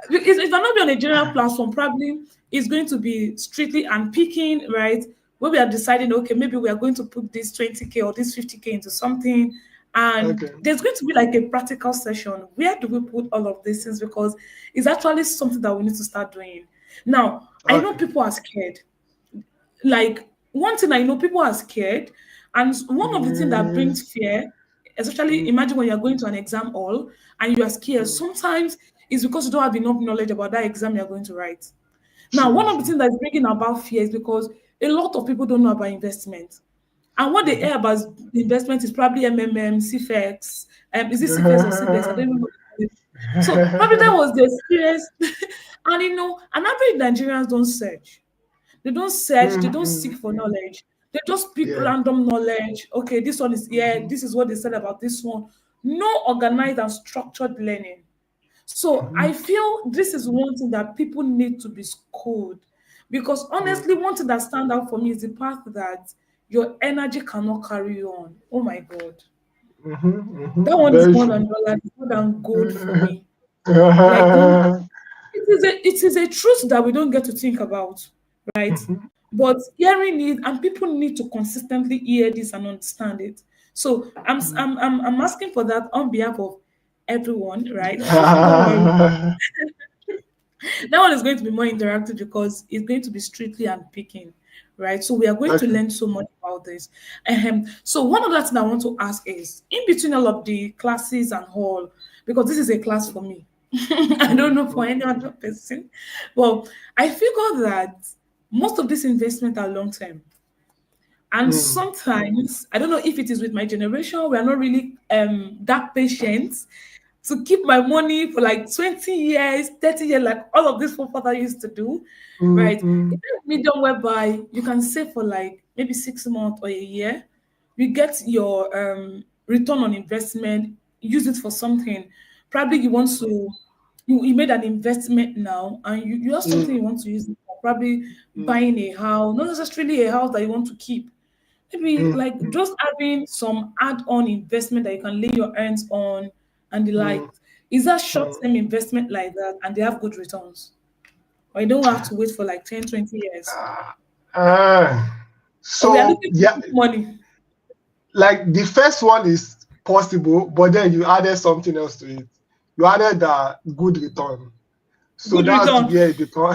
It might not be on a general platform. Probably it's going to be strictly unpicking, right? Where we are deciding, okay, maybe we are going to put this 20K or this 50K into something. And Okay. there's going to be like a practical session. Where do we put all of these things? Because it's actually something that we need to start doing. Now, I know Okay. people are scared. Like, one thing I know, people are scared. And one of the things that Mm, brings fear, especially mm, imagine when you're going to an exam hall and you are scared, mm. sometimes it's because you don't have enough knowledge about that exam you're going to write. Now, True, one of the true. things that's bringing about fear is because a lot of people don't know about investment. And what they Mhm. hear about investment is probably MMM, CFX. Is it CFX or CBEX? I don't even know what to call it. So probably that was the experience. And an average Nigerians don't search. They don't search, they Mm, don't seek mm, for mm. knowledge. They just pick Yeah. random knowledge. Okay, this one is here, Mhm, this is what they said about this one. No organized and structured learning. So mhm, I feel this is one thing that people need to be schooled. Because mm, honestly, one thing that stands out for me is the fact that your energy cannot carry you on. Oh my God. mhm, That mhm. one is Very more true. than dollar, it's more than gold for Mhm. me. Like it is a truth that we don't get to think about, right? But hearing it, and people need to consistently hear this and understand it. So I'm asking for that on behalf of everyone, right? Don't worry. That one is going to be more interactive because it's going to be strictly unpicking, right? So we are going to Okay. learn so much about this. So one other thing I want to ask is, in between all of the classes and all, because this is a class for me. I don't Mm, know for mm, any other person. Well, I figure that most of this investment are long term. And mm, sometimes, I don't know if it is with my generation, we are not really that patient to keep my money for like 20 years, 30 years, like all of this father used to do, mm, right? It's mm, a medium whereby you can save for like maybe 6 months or a year. You get your return on investment, use it for something. Probably you want to, you made an investment now and you have something mm, you want to use it for, probably mm, buying a house, not necessarily a house that you want to keep. Maybe mm, like just having some add-on investment that you can lay your hands on and the like. mm, Is that mm. short-term investment like that and they have good returns? Or you don't have to wait for like 10, 20 years. Ah, ah. Or we are So looking for yeah, quick money. like the first one is possible, but then you added something else to it. You added the good return. So Good that's return. where it become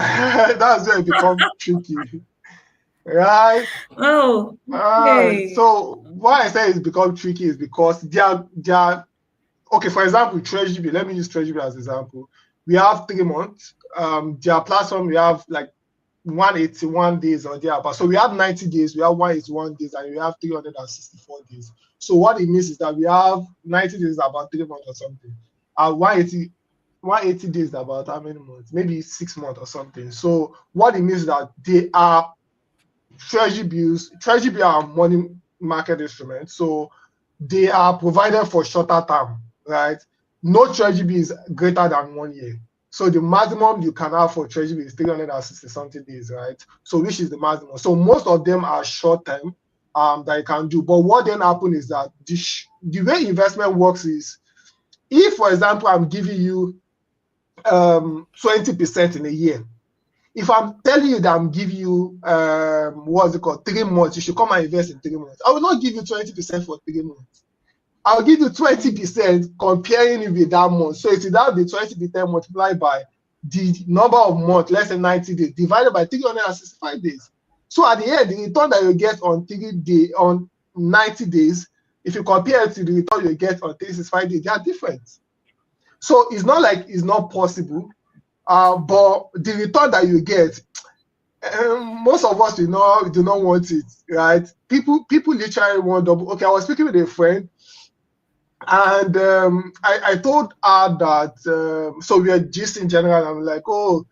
that's where it become tricky, right? Oh, okay. So why I say it's become tricky is because they are okay. For example, Treasury Bill. Let me use Treasury Bill as example. We have 3 months. Their platform we have like 181 days or thereabout. So we have 90 days, we have 181 days, and we have 364 days. So what it means is that we have 90 days about 3 months or something. 180 days about how many months? Maybe 6 months or something. So what it means is that they are treasury bills are money market instruments. So they are provided for shorter term, right? No treasury bill is greater than 1 year. So the maximum you can have for treasury bill is 360 something days, right? So which is the maximum. So most of them are short term that you can do. But what then happens is that the way investment works is if, for example, I'm giving you 20% in a year, if I'm telling you that I'm giving you what's it called 3 months, you should come and invest in 3 months. I will not give you 20% for 3 months. I'll give you 20% comparing it with that month. So it will now be 20% multiplied by the number of months, let's say 90 days, divided by 365 days. So at the end, the return that you get on 90 days, if you compare it to the return you get on 365 days, they are different. So it's not like it's not possible, but the return that you get, most of us do not want it, right? People literally want double. Okay, I was speaking with a friend, and I told her that, so we are just in general. I'm like, oh,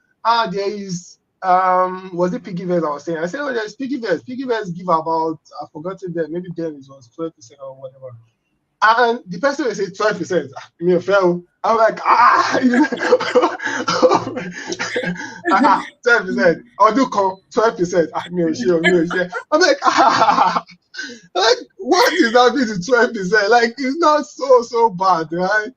there is, was it piggyvest? I was saying, I said, oh, there's piggyvest. Piggyvest give about, I've forgotten that, maybe then it was 12% or whatever. And the person will say 12%. Me fell. I'm like, 12%. I'll do call 12%. Me. I'm like, like, what is happening to 12%? Like, it's not so bad, right?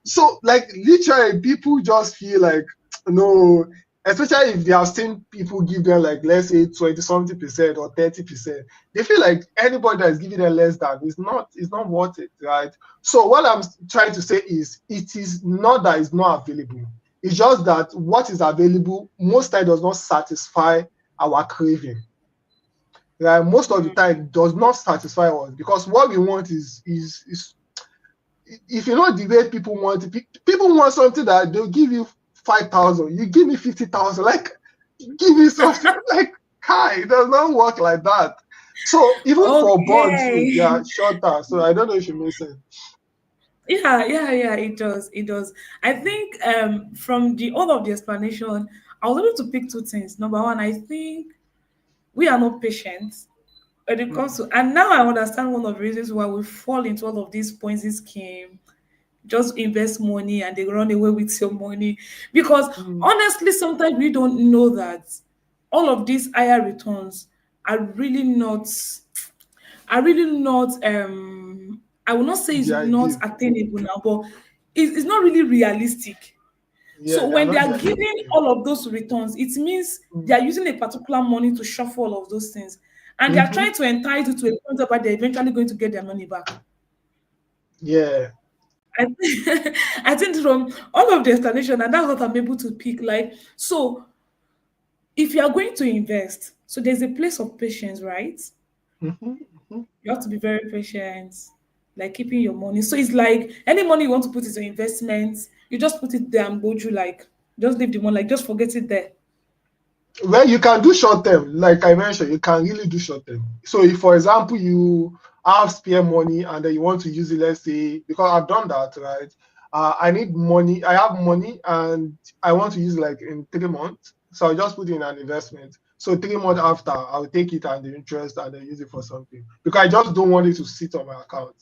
So, like, literally, people just feel like, no, especially if they have seen people give them, like, let's say 20 something percent or 30%, they feel like anybody that is giving them less than is not worth it, right? So what I'm trying to say is, it is not that it's not available. It's just that what is available most time does not satisfy our craving. Right? Most of the time does not satisfy us, because what we want is if you know the way people want it, people want something that they'll give you 5,000, you give me 50,000, like, give me something. Like, hi, it does not work like that. So even for bond too, they Okay. are shorter. So I don't know if it makes sense. Yeah, it does. It does. I think from the all of the explanation, I was able to pick two things. Number one, I think we are not patient when it comes Mm, to, and now I understand one of the reasons why we fall into all of these Ponzi scheme. Just invest money and they run away with your money. Because mm, honestly, sometimes we don't know that all of these higher returns are really not I will not say it's the not idea. attainable now, but it's not really realistic. Yeah, So they are when they not are the giving idea. all of those returns, it means they Mm, are using a particular money to shuffle all of those things. And they are mm-hmm. trying to entice you to a point where they're eventually going to get their money back. Yeah. I think, I think from all of the explanation, and that's what I'm able to pick. Like, so if you are going to invest, so there's a place of patience, right? Mm-hmm, mm-hmm. You have to be very patient, like keeping your money. So it's like any money you want to put into investments, you just put it there and go through, like, just leave the money, like, just forget it there. Well, you can do short term, like I mentioned, you can really do short term. So if, for example, you have spare money and then you want to use it, let's say, because I've done that, right? I need money, I have money and I want to use it like in 3 months. So I just put in an investment. So 3 months after, I'll take it and the interest and then use it for something. Because I just don't want it to sit on my account.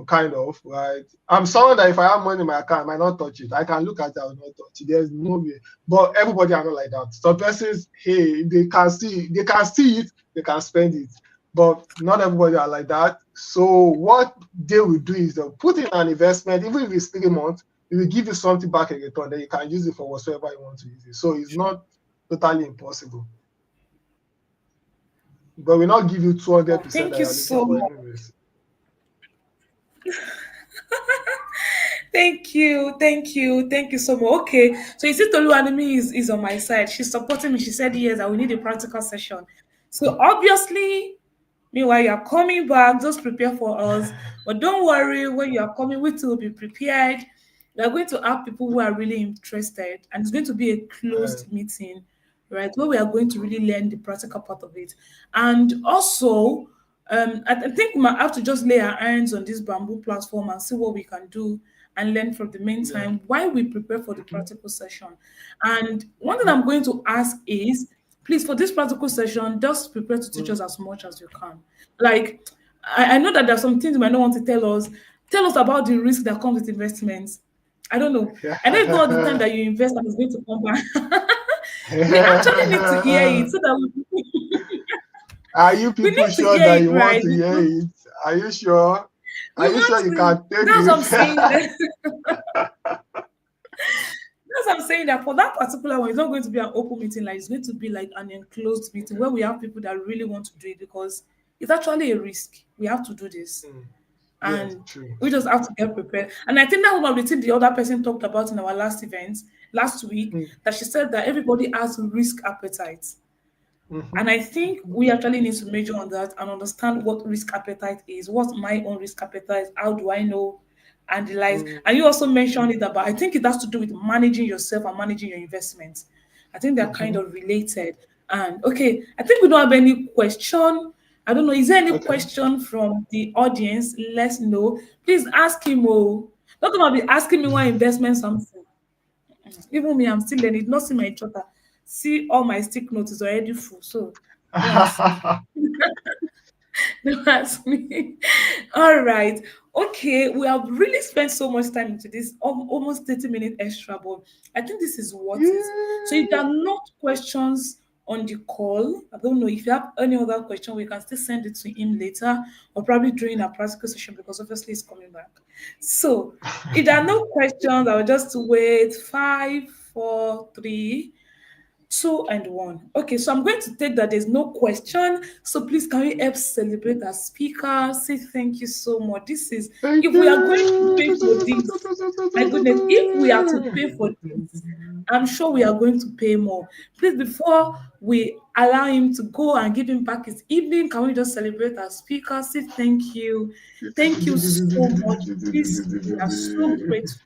Kind of, right? I'm someone that if I have money in my account, I might not touch it. I can look at it, I will not touch it. There's no way. But everybody are not like that. Some persons, hey, they can see it, they can spend it. But not everybody are like that. So what they will do is they'll put in an investment, even if it's 3 months, it will give you something back in return. Then you can use it for whatsoever you want to use it. So it's not totally impossible. But we not give you 200% Thank that you you're looking so for much. anyways. Thank you so much. Okay, so you see, Toluwanimi is on my side. She's supporting me. She said yes, I will need a practical session. So obviously, meanwhile, you're coming back, just prepare for us. But don't worry, when you are coming, we too will be prepared. We are going to have people who are really interested, and it's going to be a Uh, closed meeting, right? Where we are going to really learn the practical part of it. And also, I think we might have to just lay our hands on this bamboo platform and see what we can do and learn from the yeah. meantime while we prepare for the Mhm, practical session. And one thing mhm, I'm going to ask is, please, for this practical session, just prepare to teach mhm. us as much as you can. Like, I know that there are some things you might not want to tell us. Tell us about the risk that comes with investments. I don't know. I know it's not all the time that you invest and it's going to come back. We actually need to hear it so that Are you we people need to sure hear that it you want right. to hear it? Are you sure? We Are you want sure you to. can take That's what I'm it? saying. That's what I'm saying, that for that particular one, it's not going to be an open meeting. Like, it's going to be like an enclosed meeting where we have people that really want to do it, because it's actually a risk. We have to do this, Mm, yes, and true. we just have to get prepared. And I think that one of the things the other person talked about in our last event last week, Mm, that she said that everybody has risk appetite. mhm, And I think mhm. we actually need to major on that and understand what risk appetite is. What's my own risk appetite? How do I know? and the likes. Mm. And you also mentioned it about, I think it has to do with managing yourself and managing your investments. I think they're kind Mhm. of related. And okay, I think we don't have any question. I don't know. Is there any Okay. question from the audience? Let's know. Please ask him. Oh, not gonna be asking me why investment something. Even me, I'm still learning. Not see my charter. See all my stick notes is already full. So don't ask me. Don't ask me. All right. Okay. We have really spent so much time into this, almost 30 minutes extra, but I think this is what it. So if there Yeah. are not questions on the call, I don't know if you have any other question, we can still send it to him later or probably during our practical session because obviously he's coming back. So if there are no questions, I will just wait. Five, four, three, two, and one. Okay, so I'm going to take that there's no question. So please, can we help celebrate our speaker? Say thank you so much. This is, Thank if we are going to you. pay for this, my goodness, if we are to pay for this, I'm sure we are going to pay more. Please, before we allow him to go and give him back his evening, can we just celebrate our speaker? Say thank you. Thank you so much. Please, we are so grateful.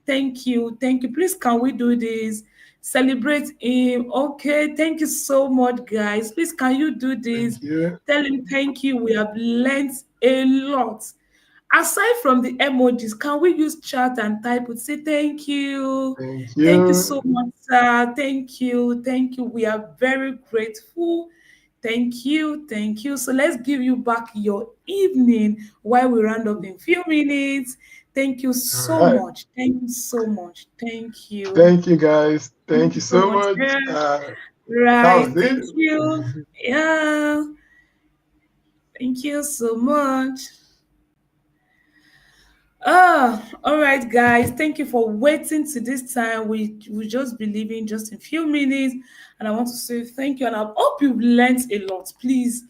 Thank you. Thank you. Please, can we do this? Celebrate him. Okay. Thank you so much, guys. Please, can you do this? Thank you. Tell him thank you. We have learned a lot. Aside from the emojis, can we use chat and type it? Say thank you. Thank Thank you so you. much, sir. Thank you. Thank you. We are very grateful. Thank you. Thank you. So let's give you back your evening while we round up in few minutes. Thank you All so right. much. Thank you so much. Thank you. Thank you, guys. Thank Thank you you so so much. much. Yeah. That Right. was Thank it. you. Yeah. Thank you so much. All right, guys. Thank you for waiting to this time. We just be leaving just in a few minutes, and I want to say thank you. And I hope you've learned a lot. Please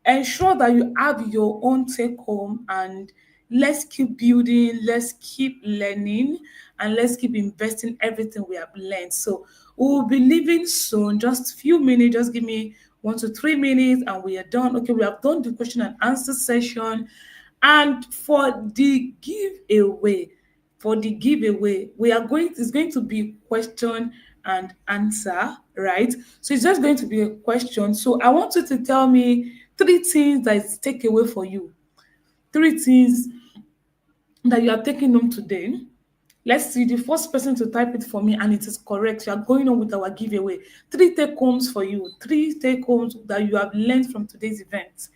ensure that you have your own take home, and let's keep building, let's keep learning, and let's keep investing everything we have learned. So we will be leaving soon. Just few minutes. Just give me 1 to 3 minutes, and we are done. Okay, we have done the question and answer session. And for the giveaway, we are going, it's going to be question and answer, right? So it's just going to be a question. So I want you to tell me three things that is take away for you. Three things that you are taking home today. Let's see the first person to type it for me, and it is correct. You are going on with our giveaway. Three take homes for you. Three take homes that you have learned from today's event.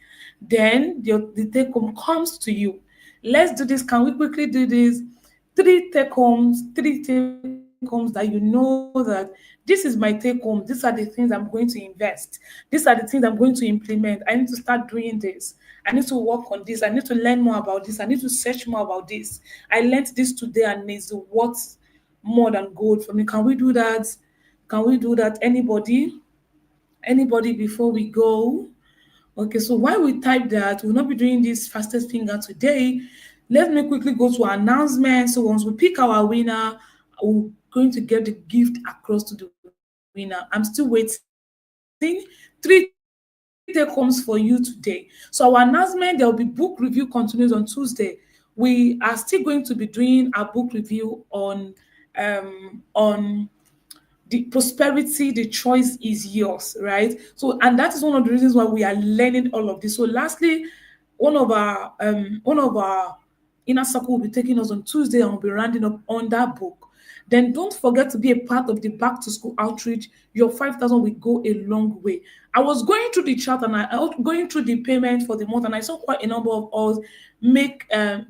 Then the take home comes to you. Let's do this. Can we quickly do this? Three take homes that you know that this is my take home. These are the things I'm going to invest. These are the things I'm going to implement. I need to start doing this. I need to work on this. I need to learn more about this. I need to search more about this. I learned this today and it's worth more than gold for me. Can we do that? Can we do that? Anybody? Anybody before we go? Okay, so while we type that, we'll not be doing this fastest finger today. Let me quickly go to announcement. So once we pick our winner, we're going to get the gift across to the winner. I'm still waiting. Three take homes for you today. So our announcement, there will be book review continues on Tuesday. We are still going to be doing a book review on the prosperity, the choice is yours, right? So, and that is one of the reasons why we are learning all of this. So lastly, one of our inner circle will be taking us on Tuesday, and we'll be rounding up on that book. Then don't forget to be a part of the back to school outreach. Your 5,000 will go a long way. I was going through the chart, and I was going through the payment for the month, and I saw quite a number of us make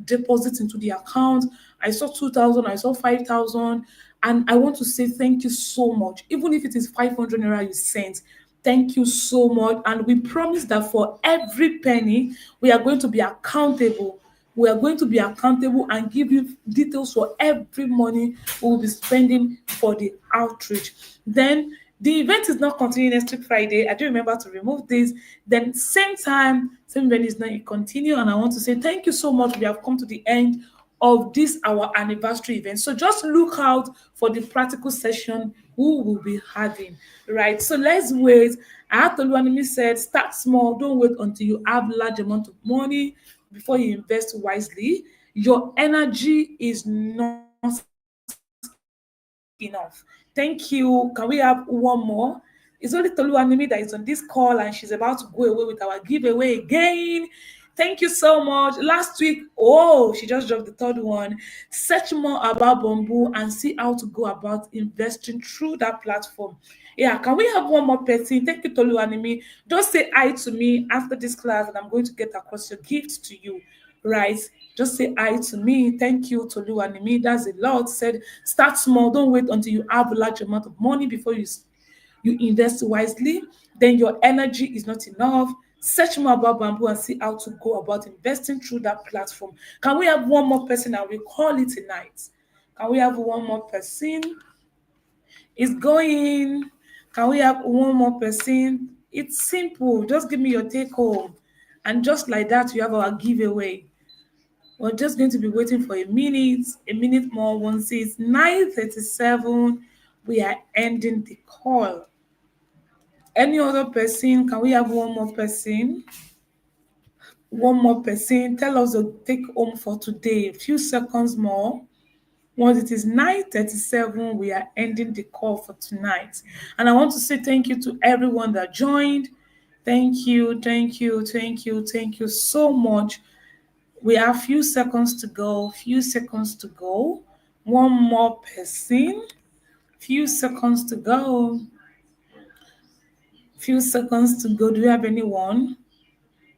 deposits into the account. I saw 2,000, I saw 5,000, and I want to say thank you so much. Even if it is 500 naira you sent, thank you so much. And we promise that for every penny, we are going to be accountable. We are going to be accountable and give you details for every money we will be spending for the outreach. Then the event is not continuing next week Friday. I do remember to remove this. Then same time, same venue is not continue. And I want to say thank you so much. We have come to the end of this our anniversary event. So just look out for the practical session who will be having, right? So let's wait. Atoluwanimi said, start small. Don't wait until you have large amount of money before you invest wisely. Your energy is not enough. Thank you. Can we have one more? It's only Toluwanimi that is on this call and she's about to go away with our giveaway again. Thank you so much. Last week, oh, she just dropped the third one. Search more about Bamboo and see how to go about investing through that platform. Yeah, can we have one more person? Thank you, Toluwanimi. Just say hi to me after this class and I'm going to get across your gift to you. Right? Just say hi to me. Thank you, Toluwanimi. That's a lot. Said start small. Don't wait until you have a large amount of money before you invest wisely. Then your energy is not enough. Search more about Bamboo and see how to go about investing through that platform. Can we have one more person and we call it a night? Can we have one more person? It's going. Can we have one more person? It's simple. Just give me your take home. And just like that, we have our giveaway. We're just going to be waiting for a minute more. Once it's 9:37, we are ending the call. Any other person? Can we have one more person? One more person. Tell us the take home for today. A few seconds more. Once it is 9:37, we are ending the call for tonight. And I want to say thank you to everyone that joined. Thank you, thank you, thank you, thank you so much. We have few seconds to go, few seconds to go. One more person, few seconds to go, few seconds to go. Do we have anyone?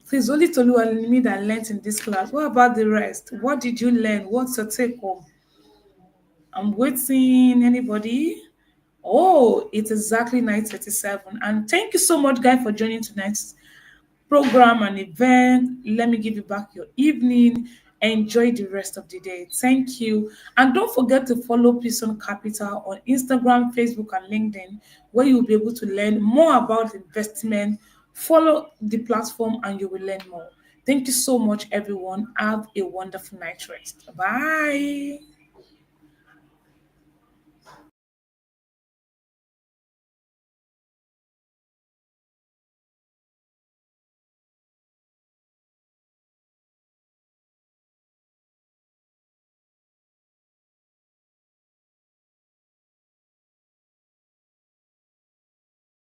Please, only Tolu and me that learned in this class. What about the rest? What did you learn? What's your take home? I'm waiting. Anybody? Oh, it's exactly 9:37. And thank you so much, guys, for joining tonight's program and event. Let me give you back your evening. Enjoy the rest of the day. Thank you. And don't forget to follow Peace on Capital on Instagram, Facebook, and LinkedIn, where you'll be able to learn more about investment. Follow the platform and you will learn more. Thank you so much, everyone. Have a wonderful night rest. Bye.